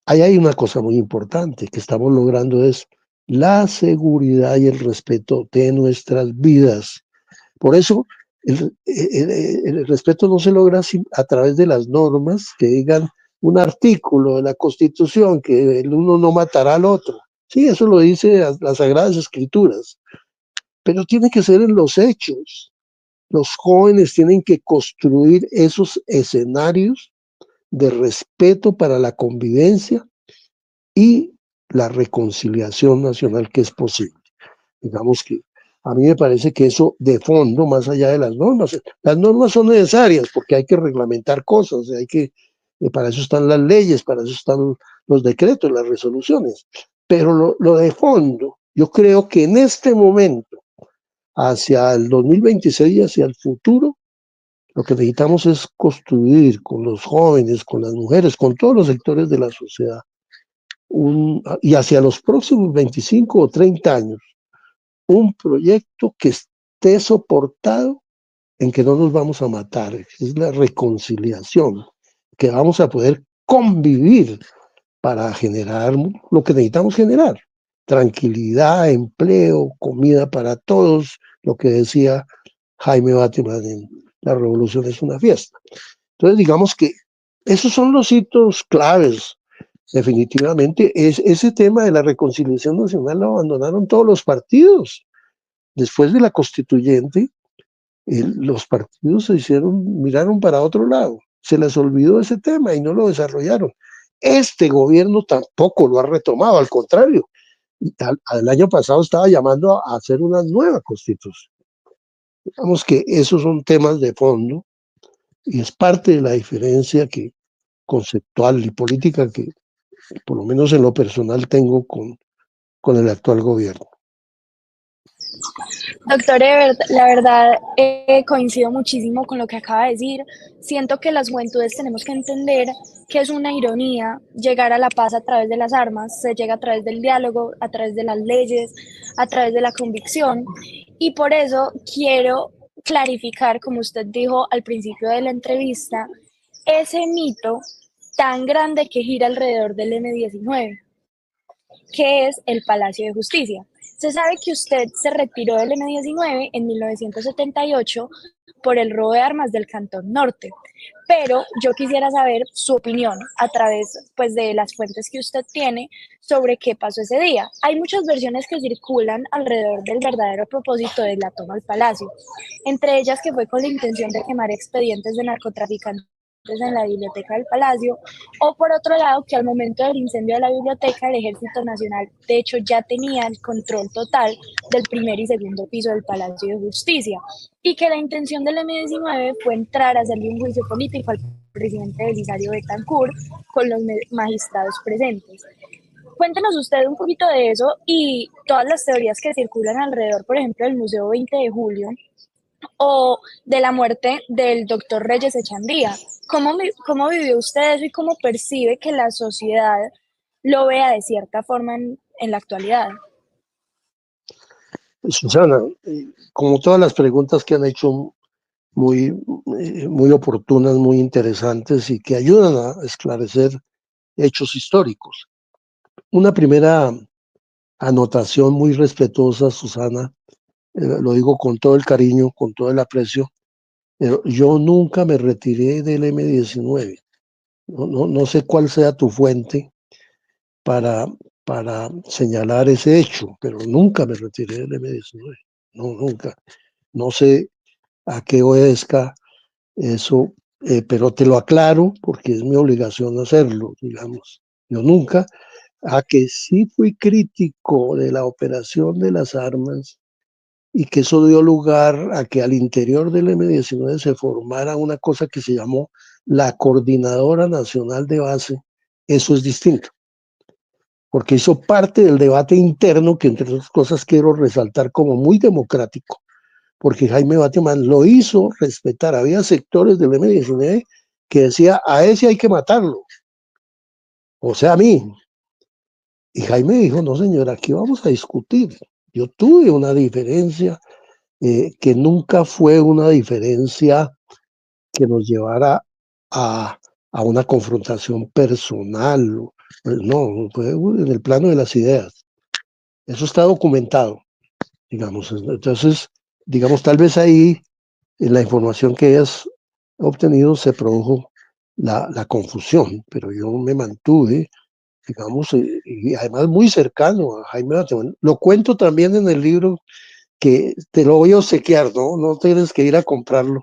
Speaker 3: Ahí hay una cosa muy importante que estamos logrando, es la seguridad y el respeto de nuestras vidas. Por eso el respeto no se logra a través de las normas que digan un artículo de la Constitución que el uno no matará al otro. Sí, eso lo dice las Sagradas Escrituras, pero tiene que ser en los hechos. Los jóvenes tienen que construir esos escenarios de respeto para la convivencia y la reconciliación nacional que es posible. Digamos que a mí me parece que eso de fondo, más allá de las normas son necesarias porque hay que reglamentar cosas, para eso están las leyes, para eso están los decretos, las resoluciones, pero lo de fondo, yo creo que en este momento, hacia el 2026 y hacia el futuro, lo que necesitamos es construir con los jóvenes, con las mujeres, con todos los sectores de la sociedad, y hacia los próximos 25 o 30 años, un proyecto que esté soportado en que no nos vamos a matar, es la reconciliación, que vamos a poder convivir para generar lo que necesitamos generar, tranquilidad, empleo, comida para todos, lo que decía Jaime Bateman en La Revolución es una fiesta. Entonces, digamos que esos son los hitos claves. Definitivamente, ese tema de la reconciliación nacional lo abandonaron todos los partidos. Después de la constituyente, los partidos miraron para otro lado, se les olvidó ese tema y no lo desarrollaron. Este gobierno tampoco lo ha retomado, al contrario, el año pasado estaba llamando a hacer una nueva constitución. Digamos que esos son temas de fondo y es parte de la diferencia conceptual y política que, por lo menos en lo personal, tengo con el actual gobierno.
Speaker 4: Doctor Ebert, la verdad coincido muchísimo con lo que acaba de decir. Siento que las juventudes tenemos que entender que es una ironía llegar a la paz a través de las armas, se llega a través del diálogo, a través de las leyes, a través de la convicción. Y por eso quiero clarificar, como usted dijo al principio de la entrevista, ese mito tan grande que gira alrededor del M-19, que es el Palacio de Justicia. Se sabe que usted se retiró del M-19 en 1978 por el robo de armas del Cantón Norte, pero yo quisiera saber su opinión a través pues, de las fuentes que usted tiene sobre qué pasó ese día. Hay muchas versiones que circulan alrededor del verdadero propósito de la toma del palacio, entre ellas que fue con la intención de quemar expedientes de narcotraficantes en la biblioteca del Palacio, o por otro lado, que al momento del incendio de la biblioteca, el Ejército Nacional, de hecho, ya tenía el control total del primer y segundo piso del Palacio de Justicia, y que la intención del M-19 fue entrar a hacerle un juicio político al presidente Belisario Betancur con los magistrados presentes. Cuéntenos usted un poquito de eso y todas las teorías que circulan alrededor, por ejemplo, del Museo 20 de Julio o de la muerte del doctor Reyes Echandía. ¿Cómo vivió usted eso y cómo percibe que la sociedad lo vea de cierta forma en la actualidad?
Speaker 3: Susana, como todas las preguntas que han hecho, muy oportunas, muy interesantes y que ayudan a esclarecer hechos históricos. Una primera anotación muy respetuosa, Susana, lo digo con todo el cariño, con todo el aprecio, pero yo nunca me retiré del M-19. No sé cuál sea tu fuente para señalar ese hecho, pero nunca me retiré del M-19. No, nunca. No sé a qué obedezca eso, pero te lo aclaro porque es mi obligación hacerlo, digamos. Yo nunca, a que sí fui crítico de la operación de las armas y que eso dio lugar a que al interior del M-19 se formara una cosa que se llamó la Coordinadora Nacional de Base, eso es distinto, porque hizo parte del debate interno que entre otras cosas quiero resaltar como muy democrático, porque Jaime Bateman lo hizo respetar. Había sectores del M-19 que decía, a ese hay que matarlo, o sea, a mí. Y Jaime dijo, no señor, aquí vamos a discutir. Yo tuve una diferencia que nunca fue una diferencia que nos llevara a una confrontación personal. No, fue en el plano de las ideas. Eso está documentado, digamos. Entonces, digamos, tal vez ahí en la información que hayas obtenido se produjo la confusión, pero yo me mantuve, digamos, y además muy cercano a Jaime Bateman. Lo cuento también en el libro que te lo voy a obsequiar, ¿no? No tienes que ir a comprarlo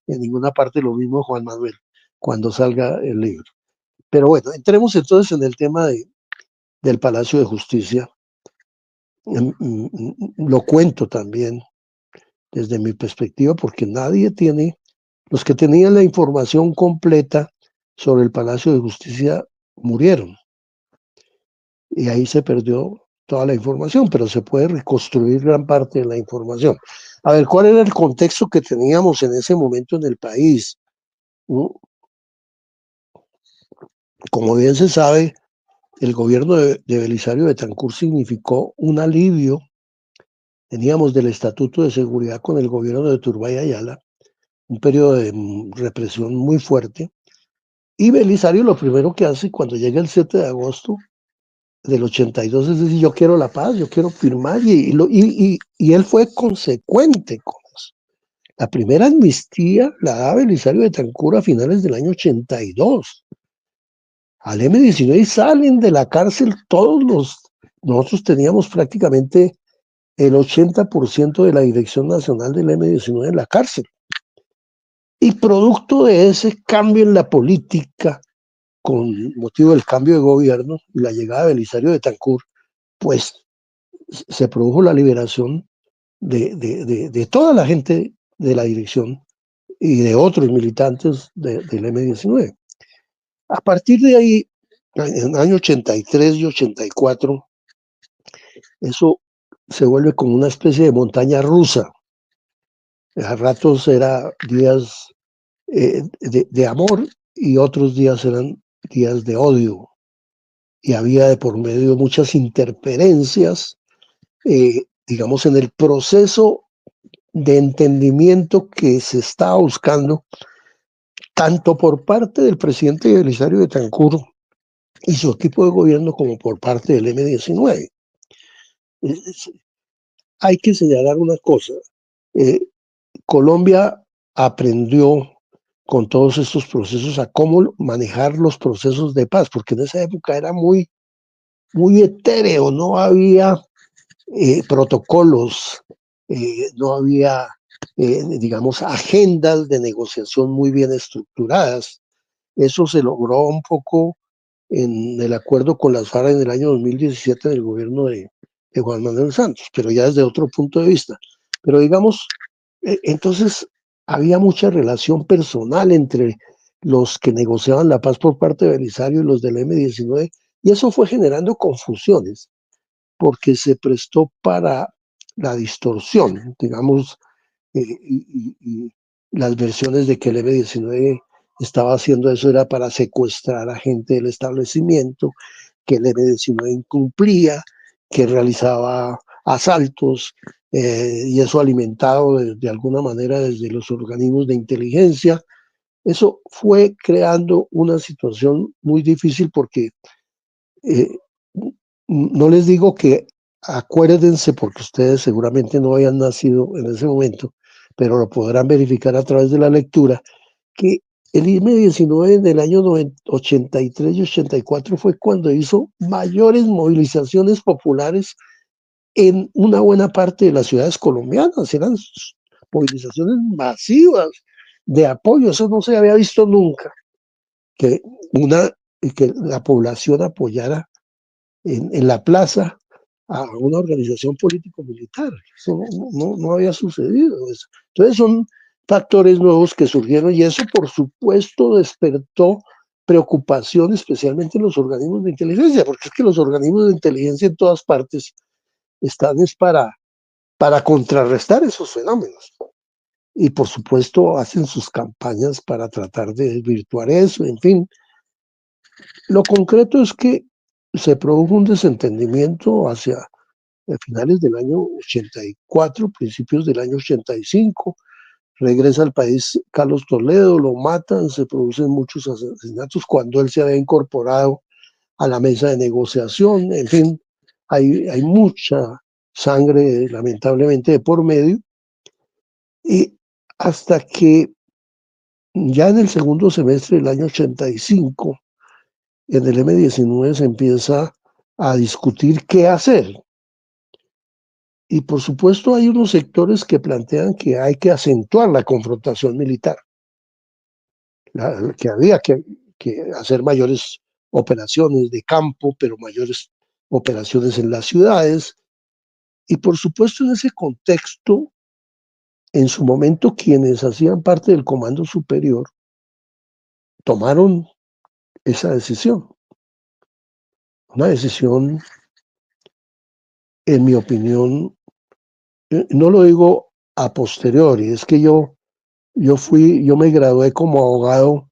Speaker 3: en ninguna parte, lo mismo Juan Manuel, cuando salga el libro. Pero bueno, entremos entonces en el tema del Palacio de Justicia. Lo cuento también desde mi perspectiva, porque nadie tiene, los que tenían la información completa sobre el Palacio de Justicia murieron. Y ahí se perdió toda la información, pero se puede reconstruir gran parte de la información. A ver, ¿cuál era el contexto que teníamos en ese momento en el país? Como bien se sabe, el gobierno de Belisario Betancur significó un alivio. Teníamos del Estatuto de Seguridad con el gobierno de Turbay Ayala, un periodo de represión muy fuerte. Y Belisario lo primero que hace cuando llega el 7 de agosto del 82 es decir, yo quiero la paz, yo quiero firmar, y él fue consecuente con eso. La primera amnistía la da Belisario Betancur a finales del año 82. Al M-19 salen de la cárcel nosotros teníamos prácticamente el 80% de la dirección nacional del M-19 en la cárcel. Y producto de ese cambio en la política, con motivo del cambio de gobierno y la llegada de Belisario Betancur, pues se produjo la liberación de toda la gente de la dirección y de otros militantes del M-19. A partir de ahí, en el año 83 y 84, eso se vuelve como una especie de montaña rusa. A ratos era días de amor y otros días eran días de odio. Y había de por medio muchas interferencias, digamos, en el proceso de entendimiento que se estaba buscando, tanto por parte del presidente Belisario Betancur y su equipo de gobierno como por parte del M-19. Hay que señalar una cosa. Colombia aprendió con todos estos procesos a cómo manejar los procesos de paz, porque en esa época era muy etéreo, no había protocolos, no había, digamos, agendas de negociación muy bien estructuradas. Eso se logró un poco en el acuerdo con las FARC en el año 2017 del gobierno de Juan Manuel Santos, pero ya desde otro punto de vista. Pero digamos, entonces había mucha relación personal entre los que negociaban la paz por parte de Belisario y los del M-19, y eso fue generando confusiones, porque se prestó para la distorsión, digamos, y las versiones de que el M-19 estaba haciendo eso era para secuestrar a gente del establecimiento, que el M-19 incumplía, que realizaba asaltos, y eso alimentado de alguna manera desde los organismos de inteligencia. Eso fue creando una situación muy difícil porque eh, no les digo que acuérdense, porque ustedes seguramente no habían nacido en ese momento, pero lo podrán verificar a través de la lectura, que el IME-19 en el año 83 y 84 fue cuando hizo mayores movilizaciones populares en una buena parte de las ciudades colombianas. Eran movilizaciones masivas de apoyo, eso no se había visto nunca, que, una, que la población apoyara en la plaza a una organización político-militar. Eso no había sucedido. Entonces son factores nuevos que surgieron y eso por supuesto despertó preocupación especialmente en los organismos de inteligencia, porque es que los organismos de inteligencia en todas partes están es para contrarrestar esos fenómenos. Y por supuesto hacen sus campañas para tratar de desvirtuar eso, en fin. Lo concreto es que se produjo un desentendimiento hacia finales del año 84, principios del año 85. Regresa al país Carlos Toledo, lo matan, se producen muchos asesinatos cuando él se había incorporado a la mesa de negociación. En fin, hay mucha sangre lamentablemente de por medio. Y hasta que ya en el segundo semestre del año 85, en el M-19 se empieza a discutir qué hacer. Y por supuesto hay unos sectores que plantean que hay que acentuar la confrontación militar, que había que hacer mayores operaciones de campo, pero mayores operaciones en las ciudades. Y por supuesto en ese contexto, en su momento quienes hacían parte del Comando Superior tomaron esa decisión. Una decisión, en mi opinión, no lo digo a posteriori, es que yo me gradué como abogado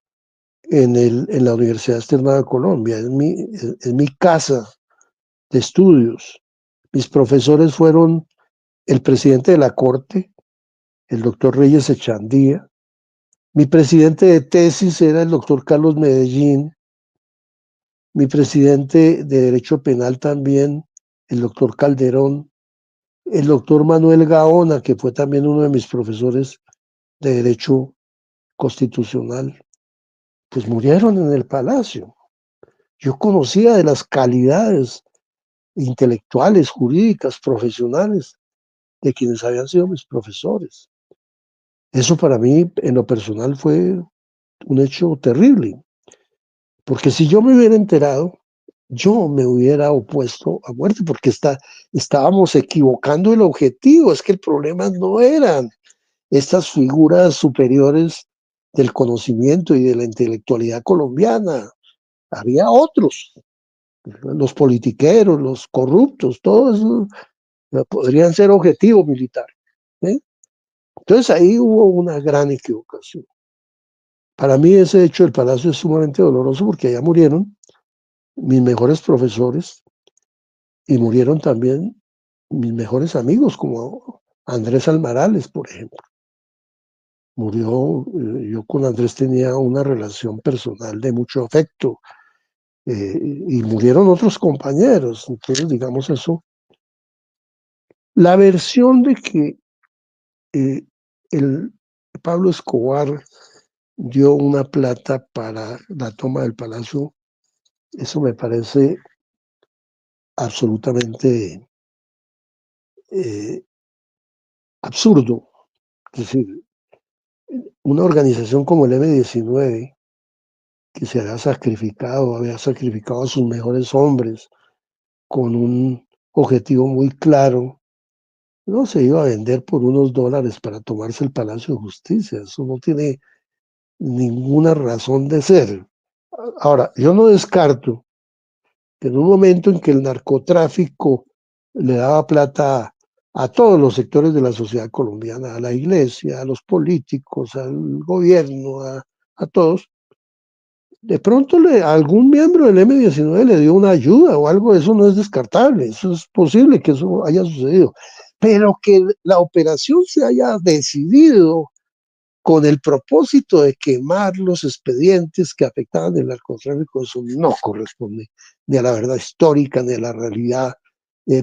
Speaker 3: en la Universidad Externada de Colombia, es mi casa de estudios. Mis profesores fueron el presidente de la Corte, el doctor Reyes Echandía. Mi presidente de tesis era el doctor Carlos Medellín. Mi presidente de Derecho Penal también, el doctor Calderón. El doctor Manuel Gaona, que fue también uno de mis profesores de Derecho Constitucional, pues murieron en el Palacio. Yo conocía de las calidades intelectuales, jurídicas, profesionales de quienes habían sido mis profesores. Eso para mí, en lo personal, fue un hecho terrible, porque si yo me hubiera enterado, yo me hubiera opuesto a muerte, porque estábamos equivocando el objetivo. Es que el problema no eran estas figuras superiores del conocimiento y de la intelectualidad colombiana. Había otros, los politiqueros, los corruptos, todos eso podrían ser objetivo militar. ¿Eh? Entonces ahí hubo una gran equivocación. Para mí ese hecho del Palacio es sumamente doloroso porque allá murieron mis mejores profesores y murieron también mis mejores amigos, como Andrés Almarales, por ejemplo. Murió, yo con Andrés tenía una relación personal de mucho afecto, y murieron otros compañeros. Entonces, digamos eso. La versión de que el Pablo Escobar dio una plata para la toma del Palacio, eso me parece absolutamente absurdo. Es decir, una organización como el M-19 que se había sacrificado a sus mejores hombres con un objetivo muy claro, no se iba a vender por unos dólares para tomarse el Palacio de Justicia. Eso no tiene ninguna razón de ser. Ahora, yo no descarto que en un momento en que el narcotráfico le daba plata a todos los sectores de la sociedad colombiana, a la iglesia, a los políticos, al gobierno, a todos, de pronto algún miembro del M-19 le dio una ayuda o algo, eso no es descartable, eso es posible que eso haya sucedido, pero que la operación se haya decidido con el propósito de quemar los expedientes que afectaban el narcotráfico, eso no corresponde ni a la verdad histórica, ni a la realidad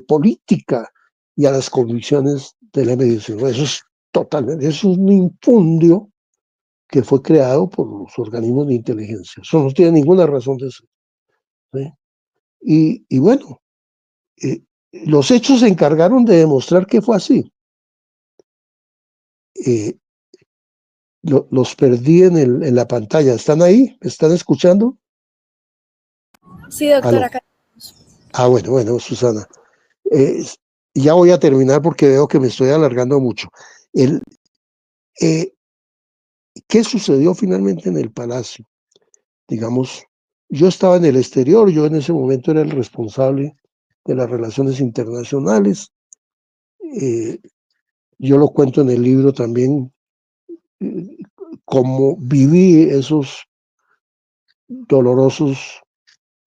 Speaker 3: política, y a las convicciones del M-19. Eso es totalmente, es un infundio que fue creado por los organismos de inteligencia. Eso no tiene ninguna razón de ser, ¿sí? Y bueno, los hechos se encargaron de demostrar que fue así. Los perdí en la pantalla. ¿Están ahí? ¿Me están escuchando?
Speaker 4: Sí, doctora.
Speaker 3: Bueno, Susana. Ya voy a terminar porque veo que me estoy alargando mucho. ¿Qué sucedió finalmente en el Palacio? Digamos, yo estaba en el exterior, yo en ese momento era el responsable de las relaciones internacionales. Yo lo cuento en el libro también, cómo viví esos dolorosos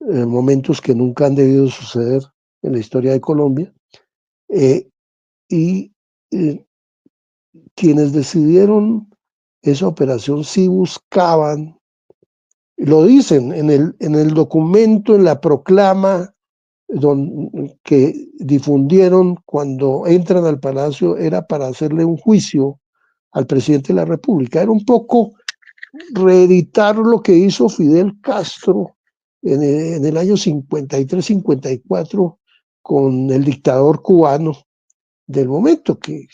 Speaker 3: momentos que nunca han debido suceder en la historia de Colombia. Y quienes decidieron esa operación sí buscaban, lo dicen en el documento, en la proclama que difundieron cuando entran al Palacio, era para hacerle un juicio al presidente de la República. Era un poco reeditar lo que hizo Fidel Castro en el año 53-54 con el dictador cubano del momento, que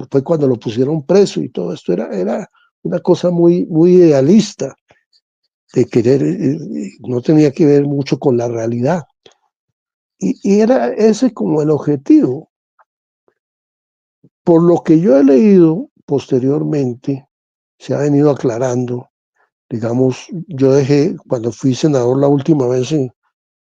Speaker 3: fue cuando lo pusieron preso, y todo esto era una cosa muy, muy idealista, de querer, no tenía que ver mucho con la realidad. Y era ese como el objetivo. Por lo que yo he leído posteriormente, se ha venido aclarando. Digamos, yo dejé, cuando fui senador la última vez en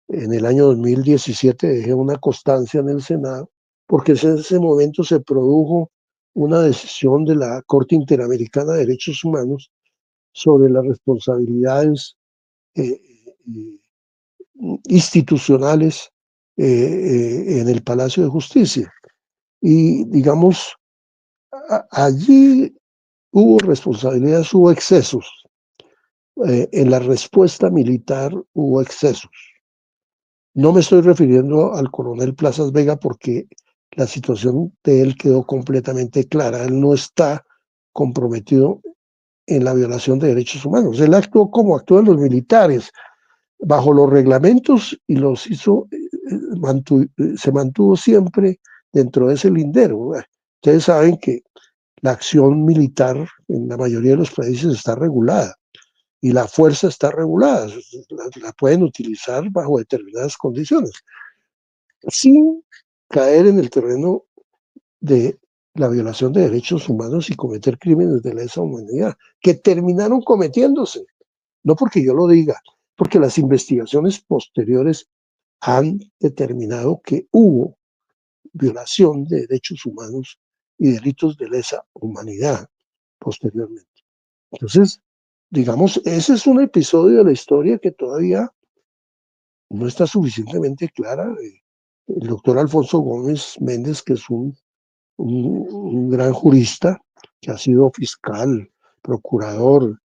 Speaker 3: el año 2017, dejé una constancia en el Senado, porque en ese momento se produjo una decisión de la Corte Interamericana de Derechos Humanos sobre las responsabilidades institucionales en el Palacio de Justicia. Y digamos, allí hubo responsabilidades, hubo excesos. En la respuesta militar hubo excesos. No me estoy refiriendo al coronel Plazas Vega porque la situación de él quedó completamente clara. Él no está comprometido en la violación de derechos humanos. Él actuó como actúan los militares, bajo los reglamentos, y los hizo, se mantuvo siempre dentro de ese lindero. Ustedes saben que la acción militar en la mayoría de los países está regulada, y la fuerza está regulada, la pueden utilizar bajo determinadas condiciones, sin caer en el terreno de la violación de derechos humanos y cometer crímenes de lesa humanidad, que terminaron cometiéndose, no porque yo lo diga, porque las investigaciones posteriores han determinado que hubo violación de derechos humanos y delitos de lesa humanidad posteriormente. Entonces, digamos, ese es un episodio de la historia que todavía no está suficientemente clara. El doctor Alfonso Gómez Méndez, que es un gran jurista, que ha sido fiscal, procurador,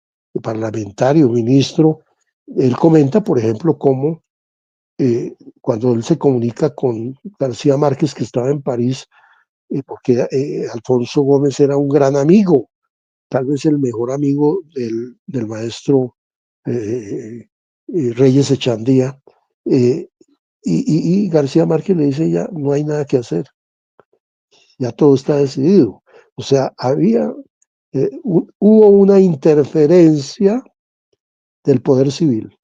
Speaker 3: parlamentario, ministro, él comenta, por ejemplo, cómo cuando él se comunica con García Márquez, que estaba en París, porque Alfonso Gómez era un gran amigo, tal vez el mejor amigo del maestro Reyes Echandía, y García Márquez le dice: ya no hay nada que hacer, ya todo está decidido. O sea, hubo una interferencia del poder civil.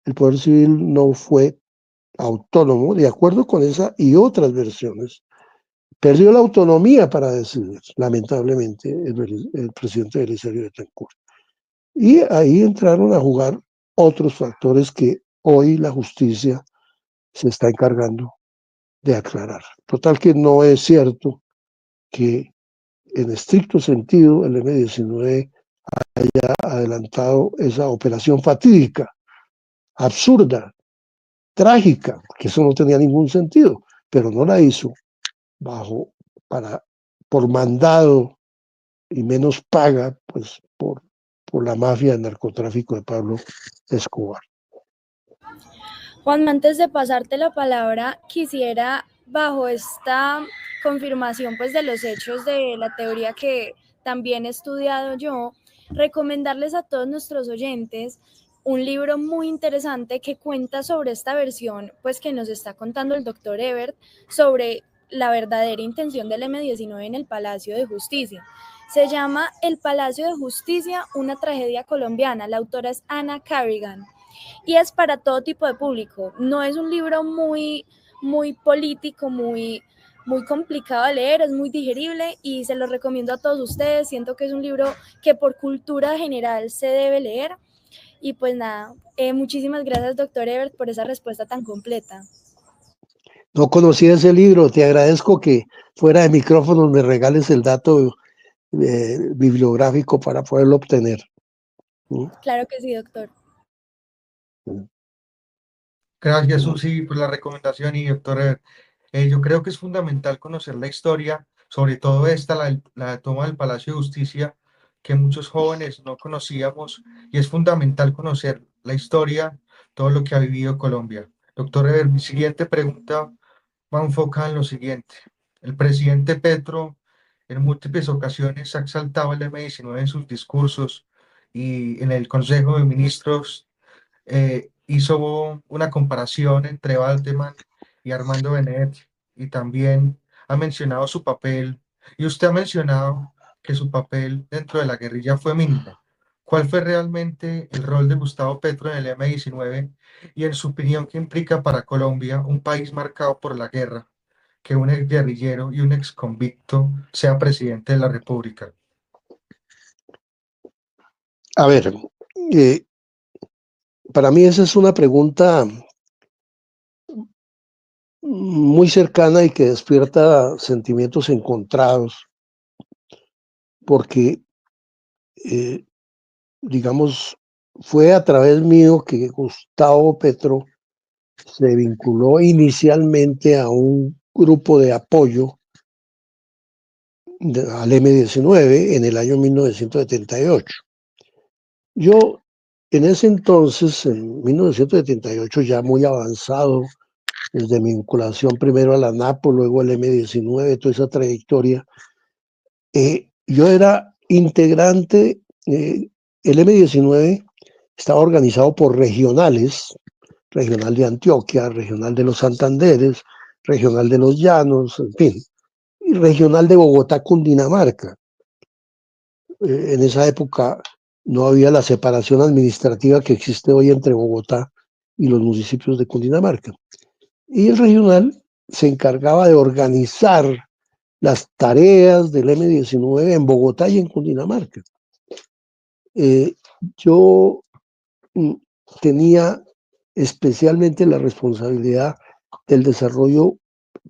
Speaker 3: El poder civil no fue autónomo, de acuerdo con esa y otras versiones. Perdió la autonomía para decidir, lamentablemente, el presidente Belisario Betancur. Y ahí entraron a jugar otros factores que hoy la justicia se está encargando de aclarar. Total que no es cierto que en estricto sentido el M-19 haya adelantado esa operación fatídica, absurda, trágica, que eso no tenía ningún sentido, pero no la hizo por mandado y menos paga, pues por la mafia del narcotráfico de Pablo Escobar.
Speaker 4: Juan, antes de pasarte la palabra, quisiera, bajo esta confirmación pues, de los hechos de la teoría que también he estudiado yo, recomendarles a todos nuestros oyentes un libro muy interesante que cuenta sobre esta versión pues, que nos está contando el doctor Ebert sobre la verdadera intención del M-19 en el Palacio de Justicia. Se llama El Palacio de Justicia, una tragedia colombiana. La autora es Anna Carrigan. Y es para todo tipo de público. No es un libro muy político, muy complicado de leer, es muy digerible y se lo recomiendo a todos ustedes. Siento que es un libro que por cultura general se debe leer. Y pues nada, muchísimas gracias, doctor Ebert, por esa respuesta tan completa.
Speaker 3: No conocía ese libro, te agradezco que fuera de micrófonos me regales el dato bibliográfico para poderlo obtener.
Speaker 4: Claro que sí, doctor.
Speaker 2: Gracias, Susi, por la recomendación y doctor, yo creo que es fundamental conocer la historia, sobre todo la toma del Palacio de Justicia, que muchos jóvenes no conocíamos, y es fundamental conocer la historia, todo lo que ha vivido Colombia. Doctor, mi siguiente pregunta va enfocada en lo siguiente. El presidente Petro en múltiples ocasiones ha exaltado el M-19 en sus discursos y en el Consejo de Ministros hizo una comparación entre Baldeman y Armando Benet y también ha mencionado su papel, y usted ha mencionado que su papel dentro de la guerrilla fue mínimo. ¿Cuál fue realmente el rol de Gustavo Petro en el M-19 y en su opinión qué implica para Colombia, un país marcado por la guerra, que un ex guerrillero y un ex convicto sea presidente de la República?
Speaker 3: A ver, para mí esa es una pregunta muy cercana y que despierta sentimientos encontrados, porque, digamos, fue a través mío que Gustavo Petro se vinculó inicialmente a un grupo de apoyo al M-19 en el año 1978. Yo, en ese entonces, en 1978, ya muy avanzado, desde mi vinculación primero a la NAPO, luego al M-19, toda esa trayectoria, yo era integrante, el M-19 estaba organizado por regionales, regional de Antioquia, regional de los Santanderes, regional de los Llanos, en fin, y regional de Bogotá, Cundinamarca. En esa época no había la separación administrativa que existe hoy entre Bogotá y los municipios de Cundinamarca. Y el regional se encargaba de organizar las tareas del M-19 en Bogotá y en Cundinamarca. Yo tenía especialmente la responsabilidad del desarrollo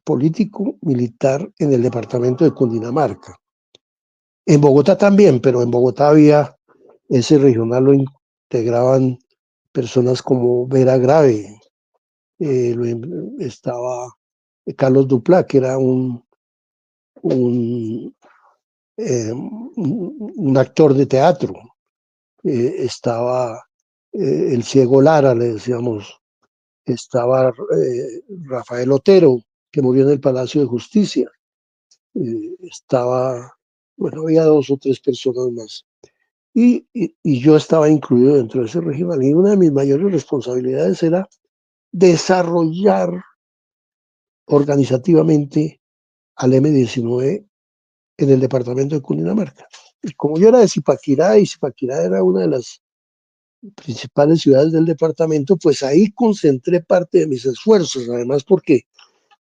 Speaker 3: político militar en el departamento de Cundinamarca. En Bogotá también, pero en Bogotá había ese regional, lo integraban personas como Vera Grave, estaba Carlos Duplá, que era un actor de teatro, estaba el Ciego Lara, le decíamos, estaba Rafael Otero, que murió en el Palacio de Justicia, bueno, había 2 o 3 personas más. Y yo estaba incluido dentro de ese regional, y una de mis mayores responsabilidades era desarrollar organizativamente al M-19 en el departamento de Cundinamarca. Y como yo era de Zipaquirá, y Zipaquirá era una de las principales ciudades del departamento, pues ahí concentré parte de mis esfuerzos, además porque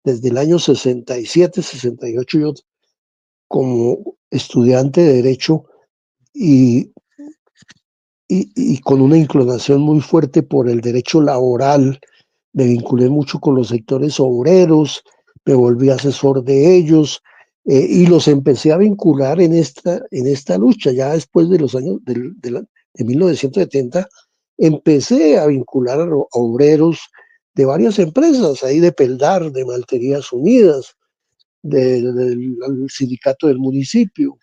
Speaker 3: desde el año 67, 68 yo como estudiante de Derecho y, y con una inclinación muy fuerte por el derecho laboral, me vinculé mucho con los sectores obreros, me volví asesor de ellos y los empecé a vincular en esta lucha. Ya después de los años de 1970, empecé a vincular a obreros de varias empresas, ahí de Peldar, de Malterías Unidas, del sindicato del municipio,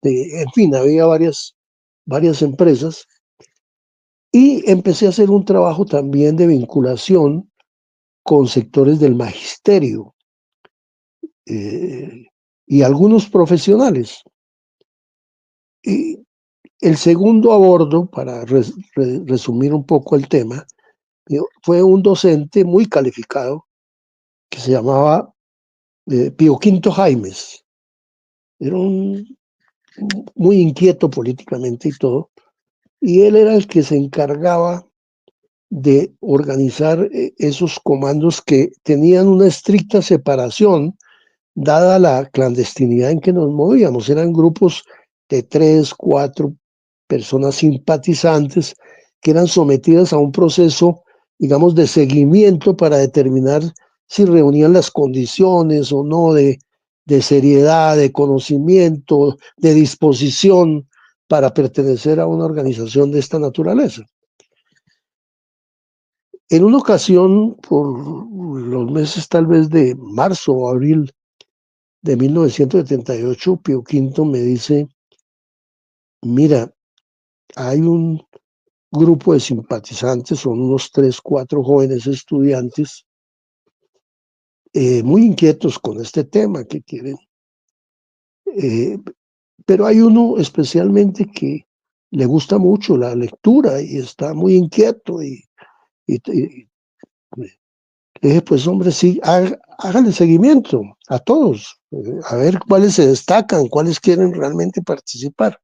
Speaker 3: en fin, había varias empresas y empecé a hacer un trabajo también de vinculación con sectores del magisterio y algunos profesionales. Y el segundo a bordo, para resumir un poco el tema, fue un docente muy calificado que se llamaba Pío Quinto Jaimes. Era muy inquieto políticamente y todo, y él era el que se encargaba de organizar esos comandos que tenían una estricta separación dada la clandestinidad en que nos movíamos. Eran grupos de 3, 4 personas simpatizantes que eran sometidas a un proceso, digamos, de seguimiento para determinar si reunían las condiciones o no de seriedad, de conocimiento, de disposición para pertenecer a una organización de esta naturaleza. En una ocasión, por los meses tal vez de marzo o abril de 1978, Pío Quinto me dice, mira, hay un grupo de simpatizantes, son unos 3, 4 jóvenes estudiantes muy inquietos con este tema que quieren, pero hay uno especialmente que le gusta mucho la lectura y está muy inquieto y dije, pues hombre, sí, háganle seguimiento a todos, a ver cuáles se destacan, cuáles quieren realmente participar.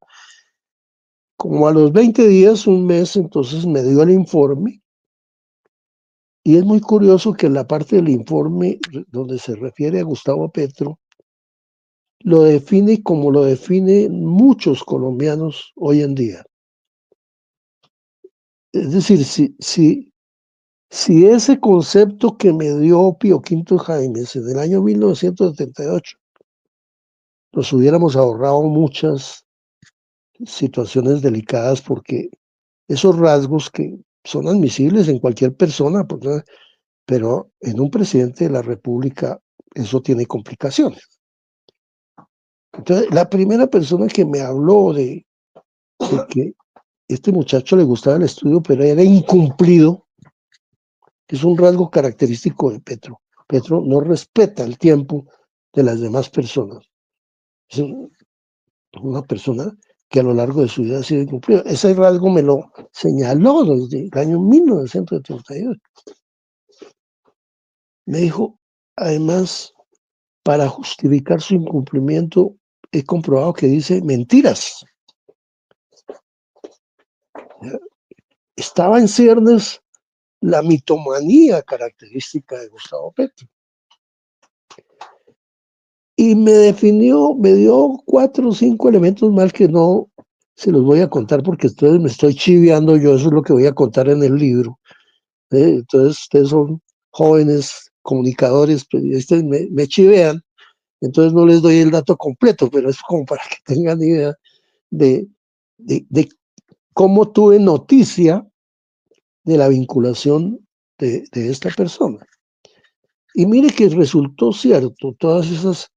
Speaker 3: Como a los 20 días, un mes, entonces me dio el informe y es muy curioso que en la parte del informe donde se refiere a Gustavo Petro, lo define como lo definen muchos colombianos hoy en día. Es decir, si ese concepto que me dio Pío Quinto Jaimes en el año 1978 nos hubiéramos ahorrado muchas situaciones delicadas, porque esos rasgos que son admisibles en cualquier persona, pero en un presidente de la República eso tiene complicaciones. Entonces, la primera persona que me habló de que este muchacho le gustaba el estudio, pero era incumplido, es un rasgo característico de Petro. Petro no respeta el tiempo de las demás personas. Es una persona que a lo largo de su vida ha sido incumplida. Ese rasgo me lo señaló desde el año 1978. Me dijo, además, para justificar su incumplimiento, he comprobado que dice mentiras. Estaba en ciernes la mitomanía característica de Gustavo Petro. Y me dio 4 o 5 elementos más que no se los voy a contar porque ustedes me estoy chiviando yo, eso es lo que voy a contar en el libro. Entonces ustedes son jóvenes comunicadores, periodistas, me chivean, entonces no les doy el dato completo, pero es como para que tengan idea de cómo tuve noticia de la vinculación de esta persona. Y mire que resultó cierto, todas esas,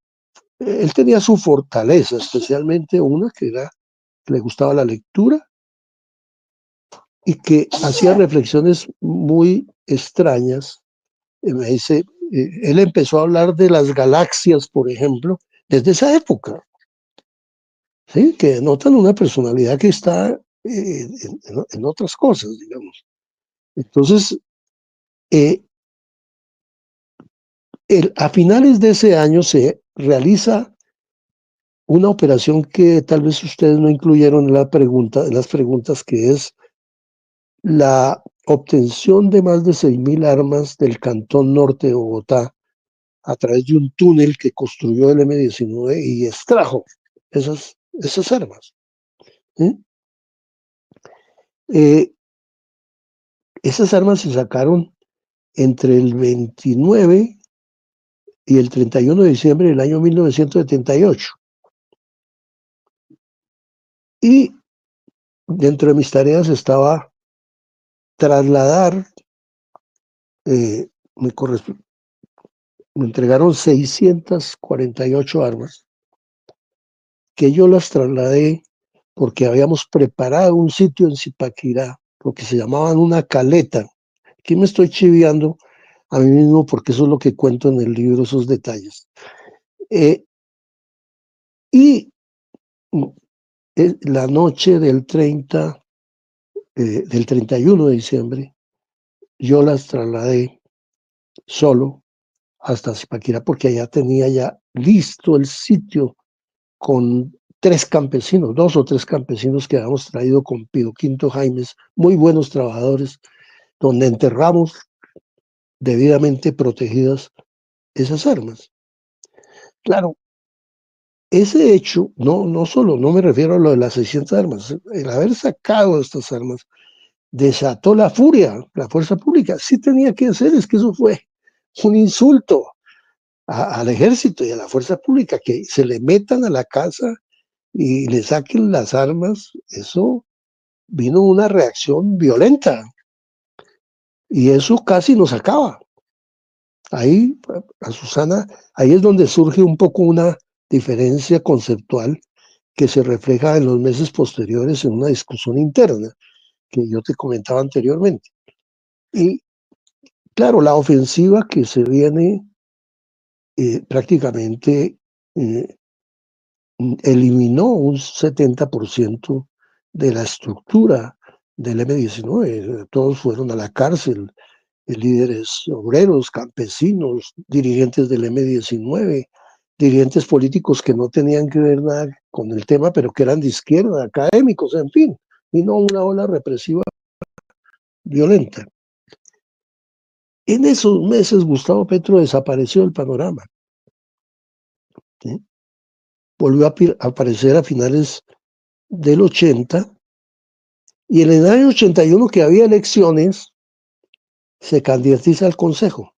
Speaker 3: él tenía su fortaleza, especialmente una que le gustaba la lectura y que hacía reflexiones muy extrañas. Me dice, él empezó a hablar de las galaxias, por ejemplo, desde esa época, ¿sí? Que denotan una personalidad que está en otras cosas, digamos. Entonces, a finales de ese año se realiza una operación que tal vez ustedes no incluyeron en las preguntas, que es la obtención de más de 6.000 armas del Cantón Norte de Bogotá a través de un túnel que construyó el M-19 y extrajo esas armas. ¿Sí? Esas armas se sacaron entre el 29 y el 31 de diciembre del año 1978. Y dentro de mis tareas estaba trasladar, me entregaron 648 armas, que yo las trasladé porque habíamos preparado un sitio en Zipaquirá, lo que se llamaban una caleta. Aquí me estoy chiviando a mí mismo porque eso es lo que cuento en el libro, esos detalles. Y la noche del 31 de diciembre, yo las trasladé solo hasta Zipaquirá porque allá tenía ya listo el sitio con 3 campesinos, 2 o 3 campesinos que habíamos traído con Pío Quinto Jaimes, muy buenos trabajadores, donde enterramos debidamente protegidas esas armas. Claro, ese hecho, no solo, no me refiero a lo de las 600 armas, el haber sacado estas armas desató la furia, la fuerza pública. Sí tenía que hacer, es que eso fue un insulto al ejército y a la fuerza pública, que se le metan a la casa y le saquen las armas. Eso vino una reacción violenta y eso casi nos acaba. Ahí, a Susana, ahí es donde surge un poco una diferencia conceptual que se refleja en los meses posteriores en una discusión interna que yo te comentaba anteriormente. Y claro, la ofensiva que se viene prácticamente eliminó un 70% de la estructura del M-19. Todos fueron a la cárcel, líderes obreros, campesinos, dirigentes del M-19, dirigentes políticos que no tenían que ver nada con el tema, pero que eran de izquierda, académicos, en fin, y no una ola represiva violenta. En esos meses Gustavo Petro desapareció del panorama. ¿Sí? Volvió a aparecer a finales del 80, y en el año 81, que había elecciones, se candidatiza al Consejo.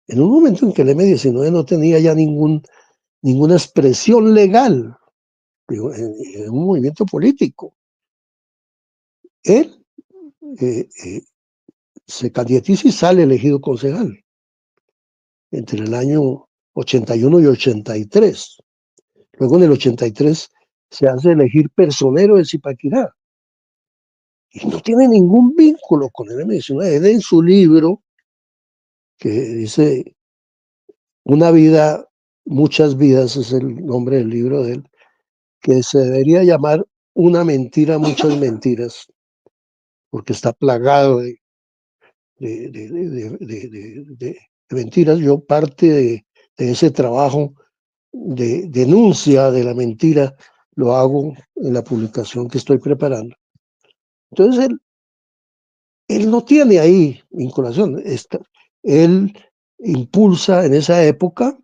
Speaker 3: En un momento en que el M-19 no tenía ya ninguna expresión legal, en un movimiento político. Él se candidatiza y sale elegido concejal entre el año 81 y 83. Luego en el 83 se hace elegir personero de Zipaquirá. Y no tiene ningún vínculo con el M-19. Él en su libro, que dice Una vida, muchas vidas, es el nombre del libro de él, que se debería llamar Una mentira, muchas mentiras, porque está plagado de mentiras. Yo parte de ese trabajo de denuncia de la mentira lo hago en la publicación que estoy preparando. Entonces él no tiene ahí vinculación. Él impulsa en esa época,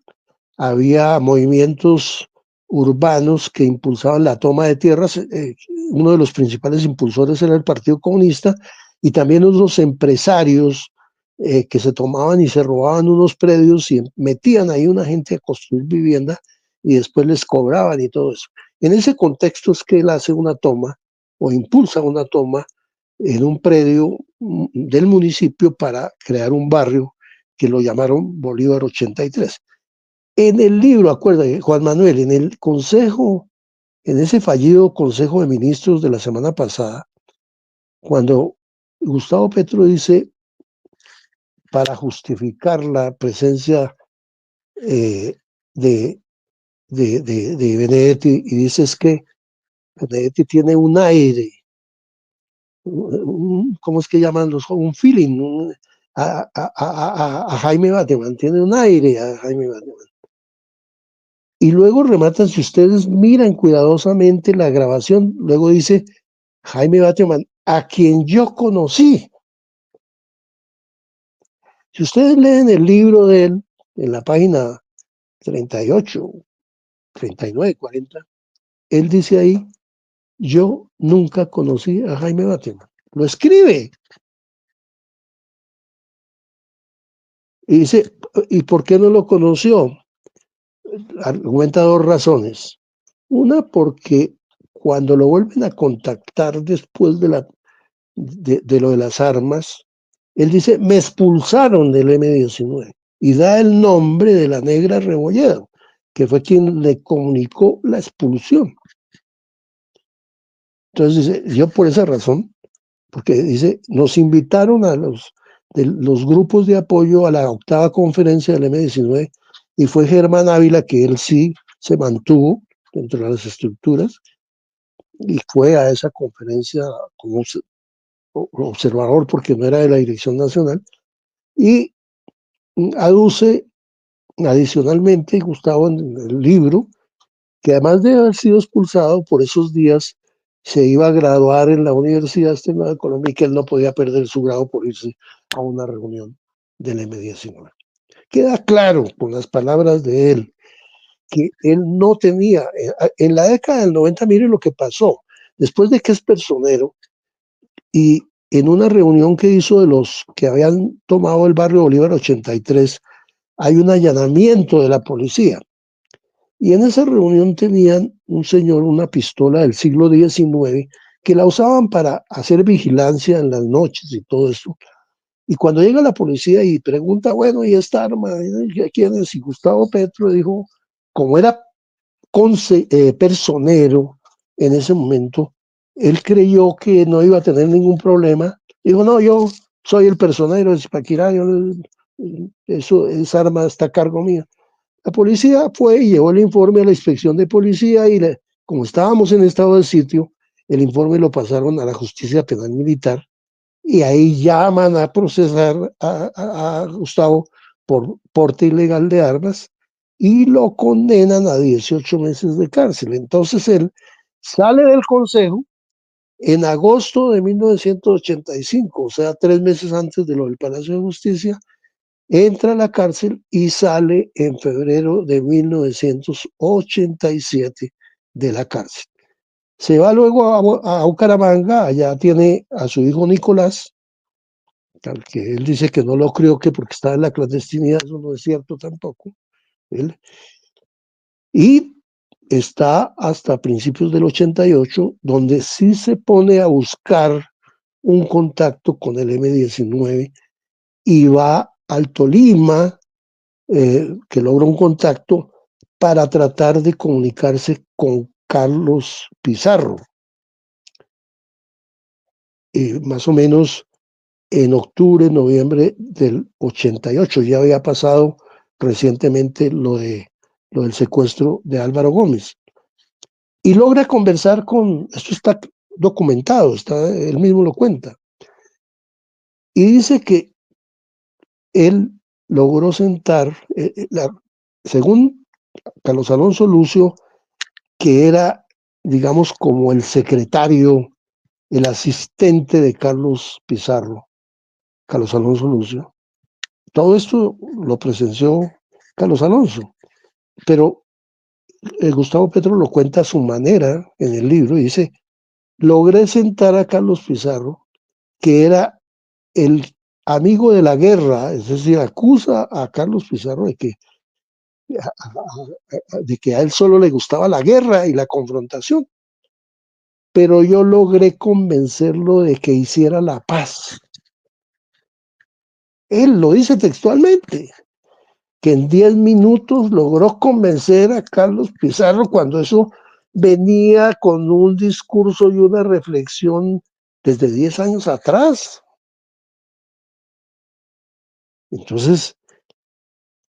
Speaker 3: había movimientos urbanos que impulsaban la toma de tierras. Uno de los principales impulsores era el Partido Comunista, y también unos empresarios que se tomaban y se robaban unos predios y metían ahí una gente a construir vivienda y después les cobraban y todo eso. En ese contexto es que él hace una toma o impulsa una toma en un predio del municipio para crear un barrio que lo llamaron Bolívar 83. En el libro, acuérdate, Juan Manuel, en el consejo, en ese fallido Consejo de Ministros de la semana pasada, cuando Gustavo Petro dice, para justificar la presencia de Benedetti, y dice es que Benedetti tiene un aire, ¿cómo es que llaman los? Un feeling, a Jaime Bateman, tiene un aire a Jaime Bateman. Y luego rematan, si ustedes miran cuidadosamente la grabación, luego dice, Jaime Bateman a quien yo conocí. Si ustedes leen el libro de él, en la página 38, 39, 40, él dice ahí, yo nunca conocí a Jaime Bateman. Lo escribe. Y dice, ¿y por qué no lo conoció? Argumenta dos razones. Una, porque cuando lo vuelven a contactar después de lo de las armas, él dice, me expulsaron del M-19 y da el nombre de la Negra Rebolledo, que fue quien le comunicó la expulsión. Entonces dice, yo por esa razón, porque dice, nos invitaron a los grupos de apoyo a la 8ª conferencia del M-19 y fue Germán Ávila, que él sí se mantuvo dentro de las estructuras y fue a esa conferencia como observador porque no era de la dirección nacional, y aduce adicionalmente, Gustavo, en el libro, que además de haber sido expulsado por esos días, se iba a graduar en la Universidad Externada de Colombia y que él no podía perder su grado por irse a una reunión del M-19. Queda claro con las palabras de él que él no tenía, en la década del 90, mire lo que pasó, después de que es personero y en una reunión que hizo de los que habían tomado el barrio Bolívar 83, hay un allanamiento de la policía. Y en esa reunión tenían un señor una pistola del siglo XIX que la usaban para hacer vigilancia en las noches y todo eso. Y cuando llega la policía y pregunta, bueno, ¿y esta arma? ¿Quién es? Y Gustavo Petro dijo, como era personero en ese momento, él creyó que no iba a tener ningún problema. Dijo, no, yo soy el personero de Zipaquirá, esa arma está a cargo mío. La policía fue y llevó el informe a la inspección de policía y como estábamos en estado de sitio, el informe lo pasaron a la justicia penal militar y ahí llaman a procesar a Gustavo por porte ilegal de armas y lo condenan a 18 meses de cárcel. Entonces él sale del consejo en agosto de 1985, o sea, 3 meses antes de lo del Palacio de Justicia, entra a la cárcel y sale en febrero de 1987 de la cárcel. Se va luego a Bucaramanga, allá tiene a su hijo Nicolás, al que él dice que no lo crió que porque estaba en la clandestinidad, eso no es cierto tampoco. Y está hasta principios del 88, donde sí se pone a buscar un contacto con el M-19 y va al Tolima, que logra un contacto para tratar de comunicarse con Carlos Pizarro. Más o menos en octubre, noviembre del 88, ya había pasado recientemente lo del secuestro de Álvaro Gómez. Y logra conversar esto está documentado, él mismo lo cuenta. Y dice que él logró sentar, según Carlos Alonso Lucio, que era, digamos, como el secretario, el asistente de Carlos Pizarro, Carlos Alonso Lucio. Todo esto lo presenció Carlos Alonso, pero Gustavo Petro lo cuenta a su manera en el libro y dice, logré sentar a Carlos Pizarro, que era el amigo de la guerra, es decir, acusa a Carlos Pizarro de que a él solo le gustaba la guerra y la confrontación, pero yo logré convencerlo de que hiciera la paz. Él lo dice textualmente, que en 10 minutos logró convencer a Carlos Pizarro cuando eso venía con un discurso y una reflexión desde 10 años atrás. Entonces,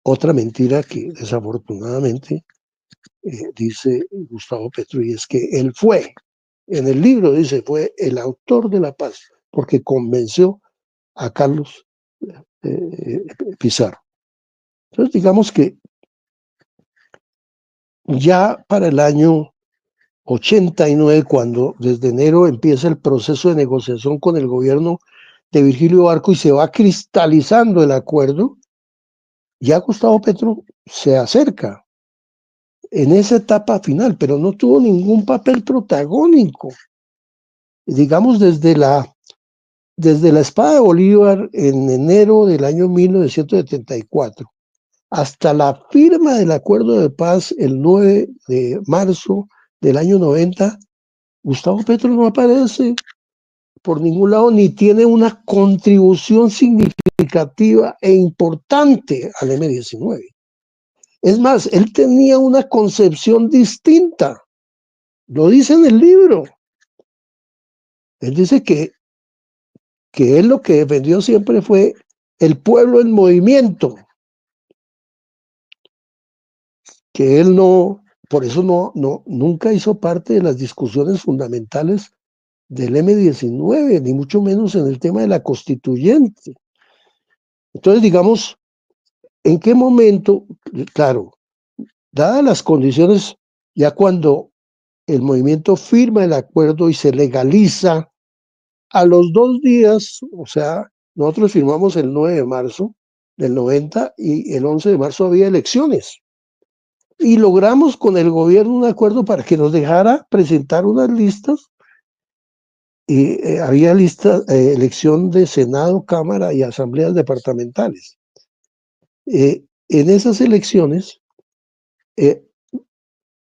Speaker 3: otra mentira que desafortunadamente dice Gustavo Petro, y es que él fue, en el libro dice, fue el autor de la paz, porque convenció a Carlos Pizarro. Entonces, digamos que ya para el año 89, cuando desde enero empieza el proceso de negociación con el gobierno de Virgilio Barco y se va cristalizando el acuerdo, ya Gustavo Petro se acerca en esa etapa final, pero no tuvo ningún papel protagónico. Digamos, desde la espada de Bolívar en enero del año 1974 hasta la firma del acuerdo de paz el 9 de marzo del año 90, Gustavo Petro no aparece por ningún lado ni tiene una contribución significativa e importante al M-19. Es más, él tenía una concepción distinta, lo dice en el libro. Él dice que él lo que defendió siempre fue el pueblo en movimiento, que él no, por eso nunca hizo parte de las discusiones fundamentales del M-19, ni mucho menos en el tema de la constituyente. Entonces, digamos, ¿en qué momento? Claro, dadas las condiciones, ya cuando el movimiento firma el acuerdo y se legaliza, a los 2 días, o sea, nosotros firmamos el 9 de marzo del 90 y el 11 de marzo había elecciones. Y logramos con el gobierno un acuerdo para que nos dejara presentar unas listas. Y había elección de Senado, Cámara y asambleas departamentales. En esas elecciones,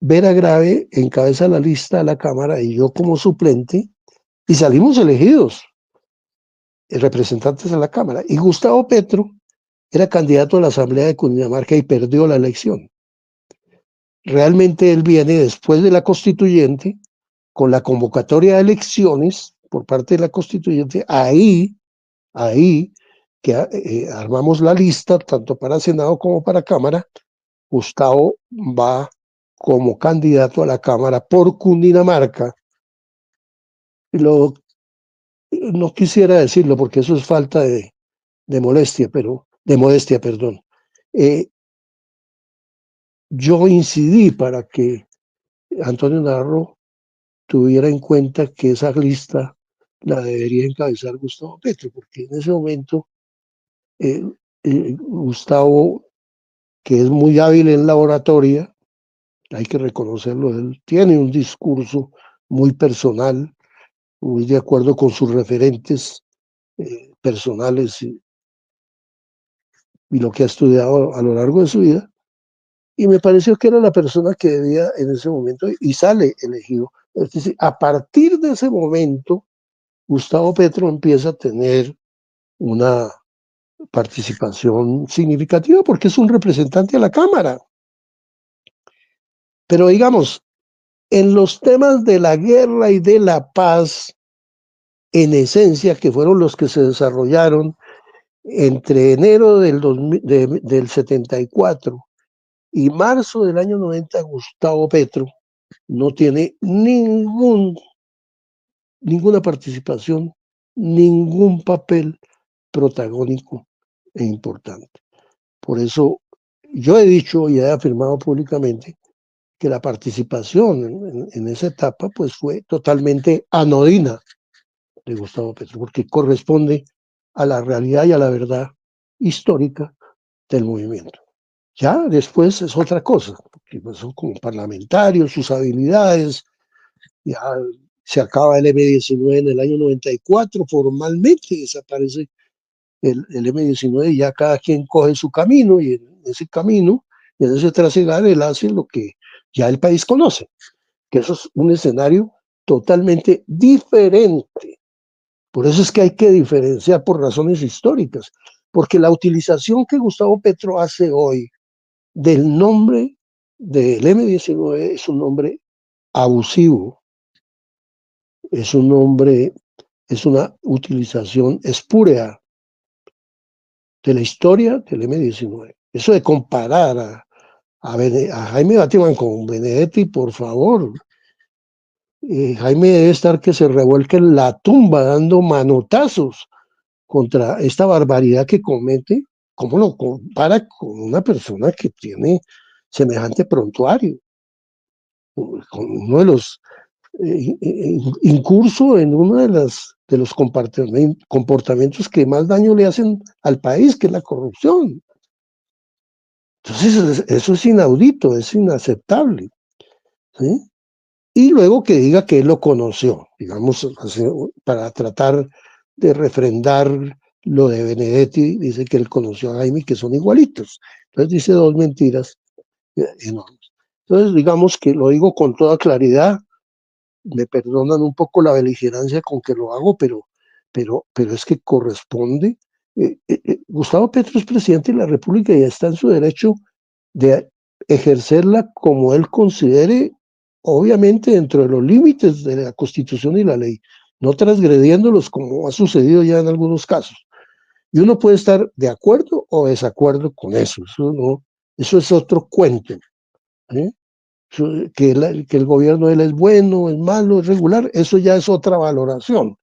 Speaker 3: Vera Grave encabeza la lista a la Cámara y yo como suplente, y salimos elegidos, representantes a la Cámara. Y Gustavo Petro era candidato a la Asamblea de Cundinamarca y perdió la elección. Realmente él viene después de la constituyente, con la convocatoria de elecciones por parte de la constituyente, ahí que armamos la lista, tanto para Senado como para Cámara. Gustavo va como candidato a la Cámara por Cundinamarca. No quisiera decirlo porque eso es falta de modestia, perdón. Yo incidí para que Antonio Navarro tuviera en cuenta que esa lista la debería encabezar Gustavo Petro, porque en ese momento Gustavo, que es muy hábil en la oratoria, hay que reconocerlo, él tiene un discurso muy personal, muy de acuerdo con sus referentes personales y lo que ha estudiado a lo largo de su vida, y me pareció que era la persona que debía en ese momento, y sale elegido. Es decir, a partir de ese momento, Gustavo Petro empieza a tener una participación significativa porque es un representante a la Cámara. Pero digamos, en los temas de la guerra y de la paz, en esencia, que fueron los que se desarrollaron entre enero del 74 y marzo del año 90, Gustavo Petro no tiene ninguna participación, ningún papel protagónico e importante. Por eso yo he dicho y he afirmado públicamente que la participación en esa etapa pues fue totalmente anodina de Gustavo Petro, porque corresponde a la realidad y a la verdad histórica del movimiento. Ya después es otra cosa, porque pues son como parlamentarios, sus habilidades, ya se acaba el M-19 en el año 94, formalmente desaparece el M-19 y ya cada quien coge su camino, y en ese camino, en ese trasegar, él hace lo que ya el país conoce, que eso es un escenario totalmente diferente. Por eso es que hay que diferenciar por razones históricas, porque la utilización que Gustavo Petro hace hoy del nombre del M-19 es un nombre abusivo, es una utilización espúrea de la historia del M-19. Eso de comparar a Jaime Bateman con Benedetti, por favor. Jaime debe estar que se revuelque en la tumba dando manotazos contra esta barbaridad que comete. ¿Cómo lo compara con una persona que tiene semejante prontuario? uno de los incurso en uno de los comportamientos que más daño le hacen al país, que es la corrupción. Entonces, eso es inaudito, es inaceptable, ¿sí? Y luego que diga que él lo conoció, digamos, para tratar de refrendar lo de Benedetti, dice que él conoció a Jaime, que son igualitos. Entonces dice dos mentiras enormes. Entonces, digamos que lo digo con toda claridad, me perdonan un poco la beligerancia con que lo hago, pero es que corresponde. Gustavo Petro es presidente de la República y está en su derecho de ejercerla como él considere, obviamente dentro de los límites de la Constitución y la ley, no transgrediéndolos como ha sucedido ya en algunos casos. Y uno puede estar de acuerdo o desacuerdo con eso, eso es otro cuento, ¿eh? Que el gobierno de él es bueno, es malo, es regular, eso ya es otra valoración,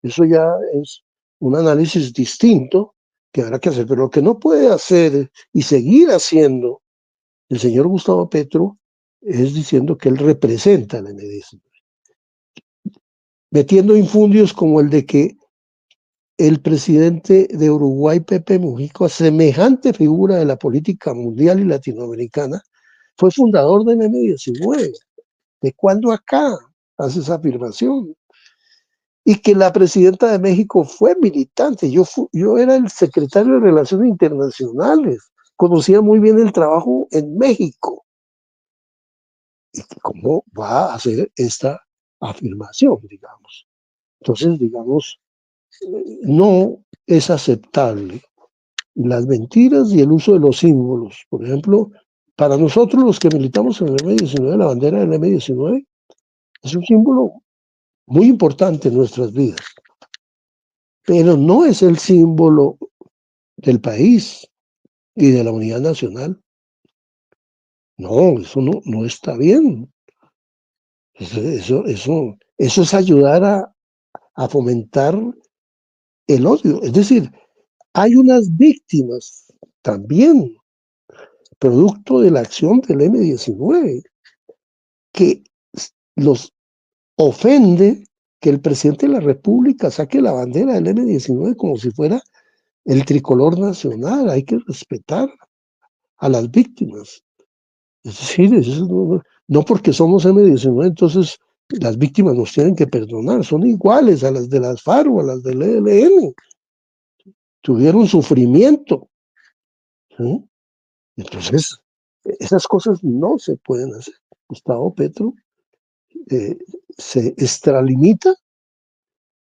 Speaker 3: eso ya es un análisis distinto que habrá que hacer, pero lo que no puede hacer y seguir haciendo el señor Gustavo Petro es diciendo que él representa la MDS, metiendo infundios como el de que el presidente de Uruguay, Pepe Mujica, semejante figura de la política mundial y latinoamericana, fue fundador del M19. ¿De cuándo acá hace esa afirmación? Y que la presidenta de México fue militante. Yo era el secretario de Relaciones Internacionales, conocía muy bien el trabajo en México. ¿Y cómo va a hacer esta afirmación, digamos? Entonces, digamos, no es aceptable las mentiras y el uso de los símbolos. Por ejemplo, para nosotros los que militamos en el M19, la bandera del M19 es un símbolo muy importante en nuestras vidas, pero no es el símbolo del país y de la unidad nacional. No, eso no está bien. Eso es ayudar a fomentar el odio. Es decir, hay unas víctimas también, producto de la acción del M19, que los ofende que el presidente de la República saque la bandera del M19 como si fuera el tricolor nacional. Hay que respetar a las víctimas. Es decir, no porque somos M19, entonces las víctimas nos tienen que perdonar. Son iguales a las de las FARC o a las del ELN. Tuvieron sufrimiento, ¿sí? Entonces, esas cosas no se pueden hacer. Gustavo Petro se extralimita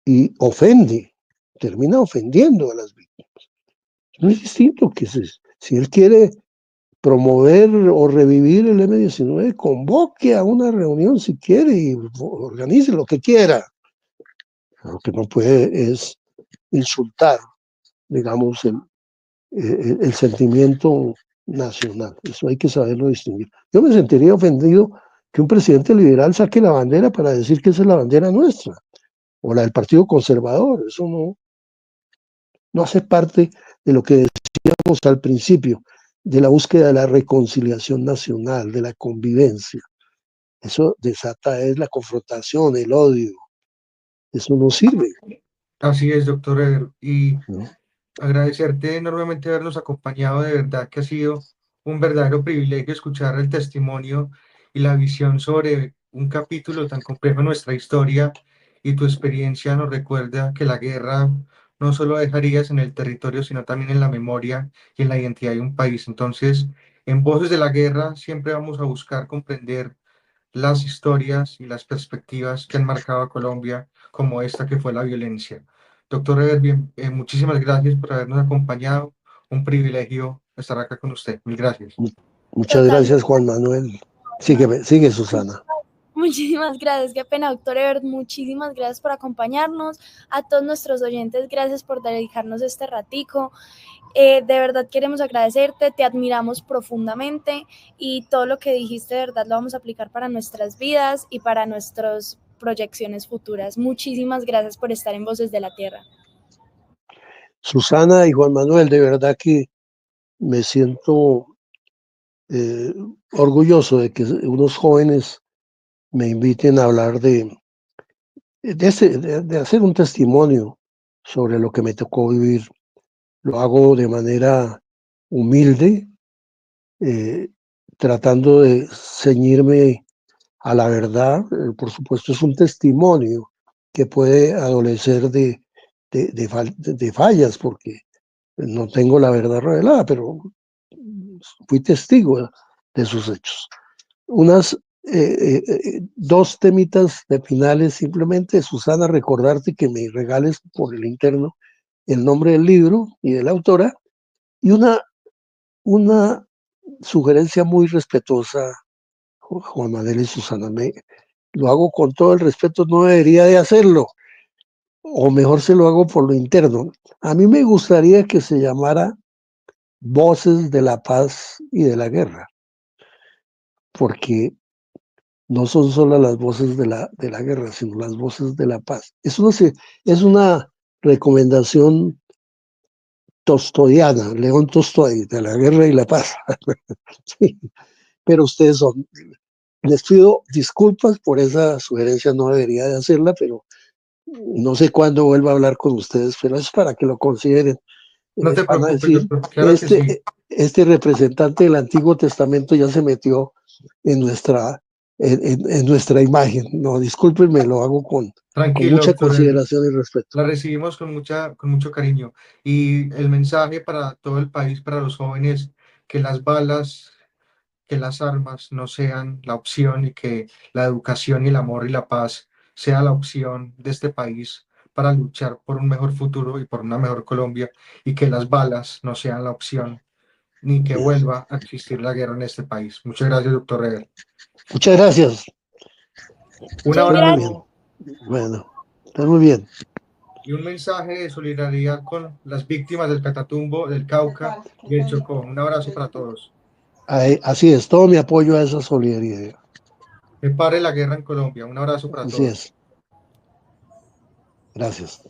Speaker 3: y ofende, termina ofendiendo a las víctimas. No es distinto que si él quiere promover o revivir el M19, convoque a una reunión si quiere y organice lo que quiera. Lo que no puede es insultar, digamos, el sentimiento nacional. Eso hay que saberlo distinguir. Yo me sentiría ofendido que un presidente liberal saque la bandera para decir que esa es la bandera nuestra, o la del Partido Conservador. Eso no hace parte de lo que decíamos al principio, de la búsqueda de la reconciliación nacional, de la convivencia. Eso desata es la confrontación, el odio. Eso no sirve,
Speaker 2: Así es, doctor Eder. Y
Speaker 3: ¿no?
Speaker 2: agradecerte enormemente habernos acompañado, de verdad que ha sido un verdadero privilegio escuchar el testimonio y la visión sobre un capítulo tan complejo en nuestra historia, y tu experiencia nos recuerda que la guerra no solo deja heridas en el territorio, sino también en la memoria y en la identidad de un país. Entonces, en Voces de la Guerra siempre vamos a buscar comprender las historias y las perspectivas que han marcado a Colombia, como esta que fue la violencia. Doctor Eber, muchísimas gracias por habernos acompañado. Un privilegio estar acá con usted. Mil gracias.
Speaker 3: Muchas
Speaker 4: Totalmente.
Speaker 3: gracias, Juan Manuel. Sigue, Susana.
Speaker 4: Muchísimas gracias, qué pena, doctor Ebert, muchísimas gracias por acompañarnos, a todos nuestros oyentes, gracias por dedicarnos este ratico, de verdad queremos agradecerte, te admiramos profundamente y todo lo que dijiste de verdad lo vamos a aplicar para nuestras vidas y para nuestras proyecciones futuras. Muchísimas gracias por estar en Voces de la Tierra.
Speaker 3: Susana y Juan Manuel, de verdad que me siento orgulloso de que unos jóvenes me inviten a hablar de hacer un testimonio sobre lo que me tocó vivir. Lo hago de manera humilde, tratando de ceñirme a la verdad. Por supuesto, es un testimonio que puede adolecer de fallas, porque no tengo la verdad revelada, pero fui testigo de sus hechos. Dos temitas de finales, simplemente, Susana, recordarte que me regales por el interno el nombre del libro y de la autora, y una sugerencia muy respetuosa, Juan Manuel y Susana. Lo hago con todo el respeto, no debería de hacerlo, o mejor se lo hago por lo interno. A mí me gustaría que se llamara Voces de la Paz y de la Guerra, porque no son solo las voces de la guerra, sino las voces de la paz. Es una recomendación tolstoyana, León Tolstoy, de la guerra y la paz. Sí, pero ustedes son. Les pido disculpas por esa sugerencia, no debería de hacerla, pero no sé cuándo vuelva a hablar con ustedes, pero es para que lo consideren.
Speaker 2: No te
Speaker 3: Van a
Speaker 2: preocupes,
Speaker 3: decir,
Speaker 2: doctor, claro que sí.
Speaker 3: este representante del Antiguo Testamento ya se metió en nuestra imagen. No, discúlpenme, lo hago con
Speaker 2: Tranquilo,
Speaker 3: mucha
Speaker 2: doctor.
Speaker 3: consideración y respeto.
Speaker 2: La recibimos con mucho cariño. Y el mensaje para todo el país, para los jóvenes, que las balas, que las armas no sean la opción y que la educación y el amor y la paz sea la opción de este país para luchar por un mejor futuro y por una mejor Colombia, y que las balas no sean la opción ni que vuelva a existir la guerra en este país. Muchas gracias, doctor Rever.
Speaker 3: Muchas gracias.
Speaker 2: Un
Speaker 4: Muchas
Speaker 3: Están muy
Speaker 4: gracias.
Speaker 3: bien. Bueno, están muy bien.
Speaker 2: y un mensaje de solidaridad con las víctimas del Catatumbo, del Cauca y del Chocó. Un abrazo para todos.
Speaker 3: Así es, todo mi apoyo a esa solidaridad.
Speaker 2: Que pare la guerra en Colombia. Un abrazo para
Speaker 3: Así
Speaker 2: todos.
Speaker 3: es. Gracias.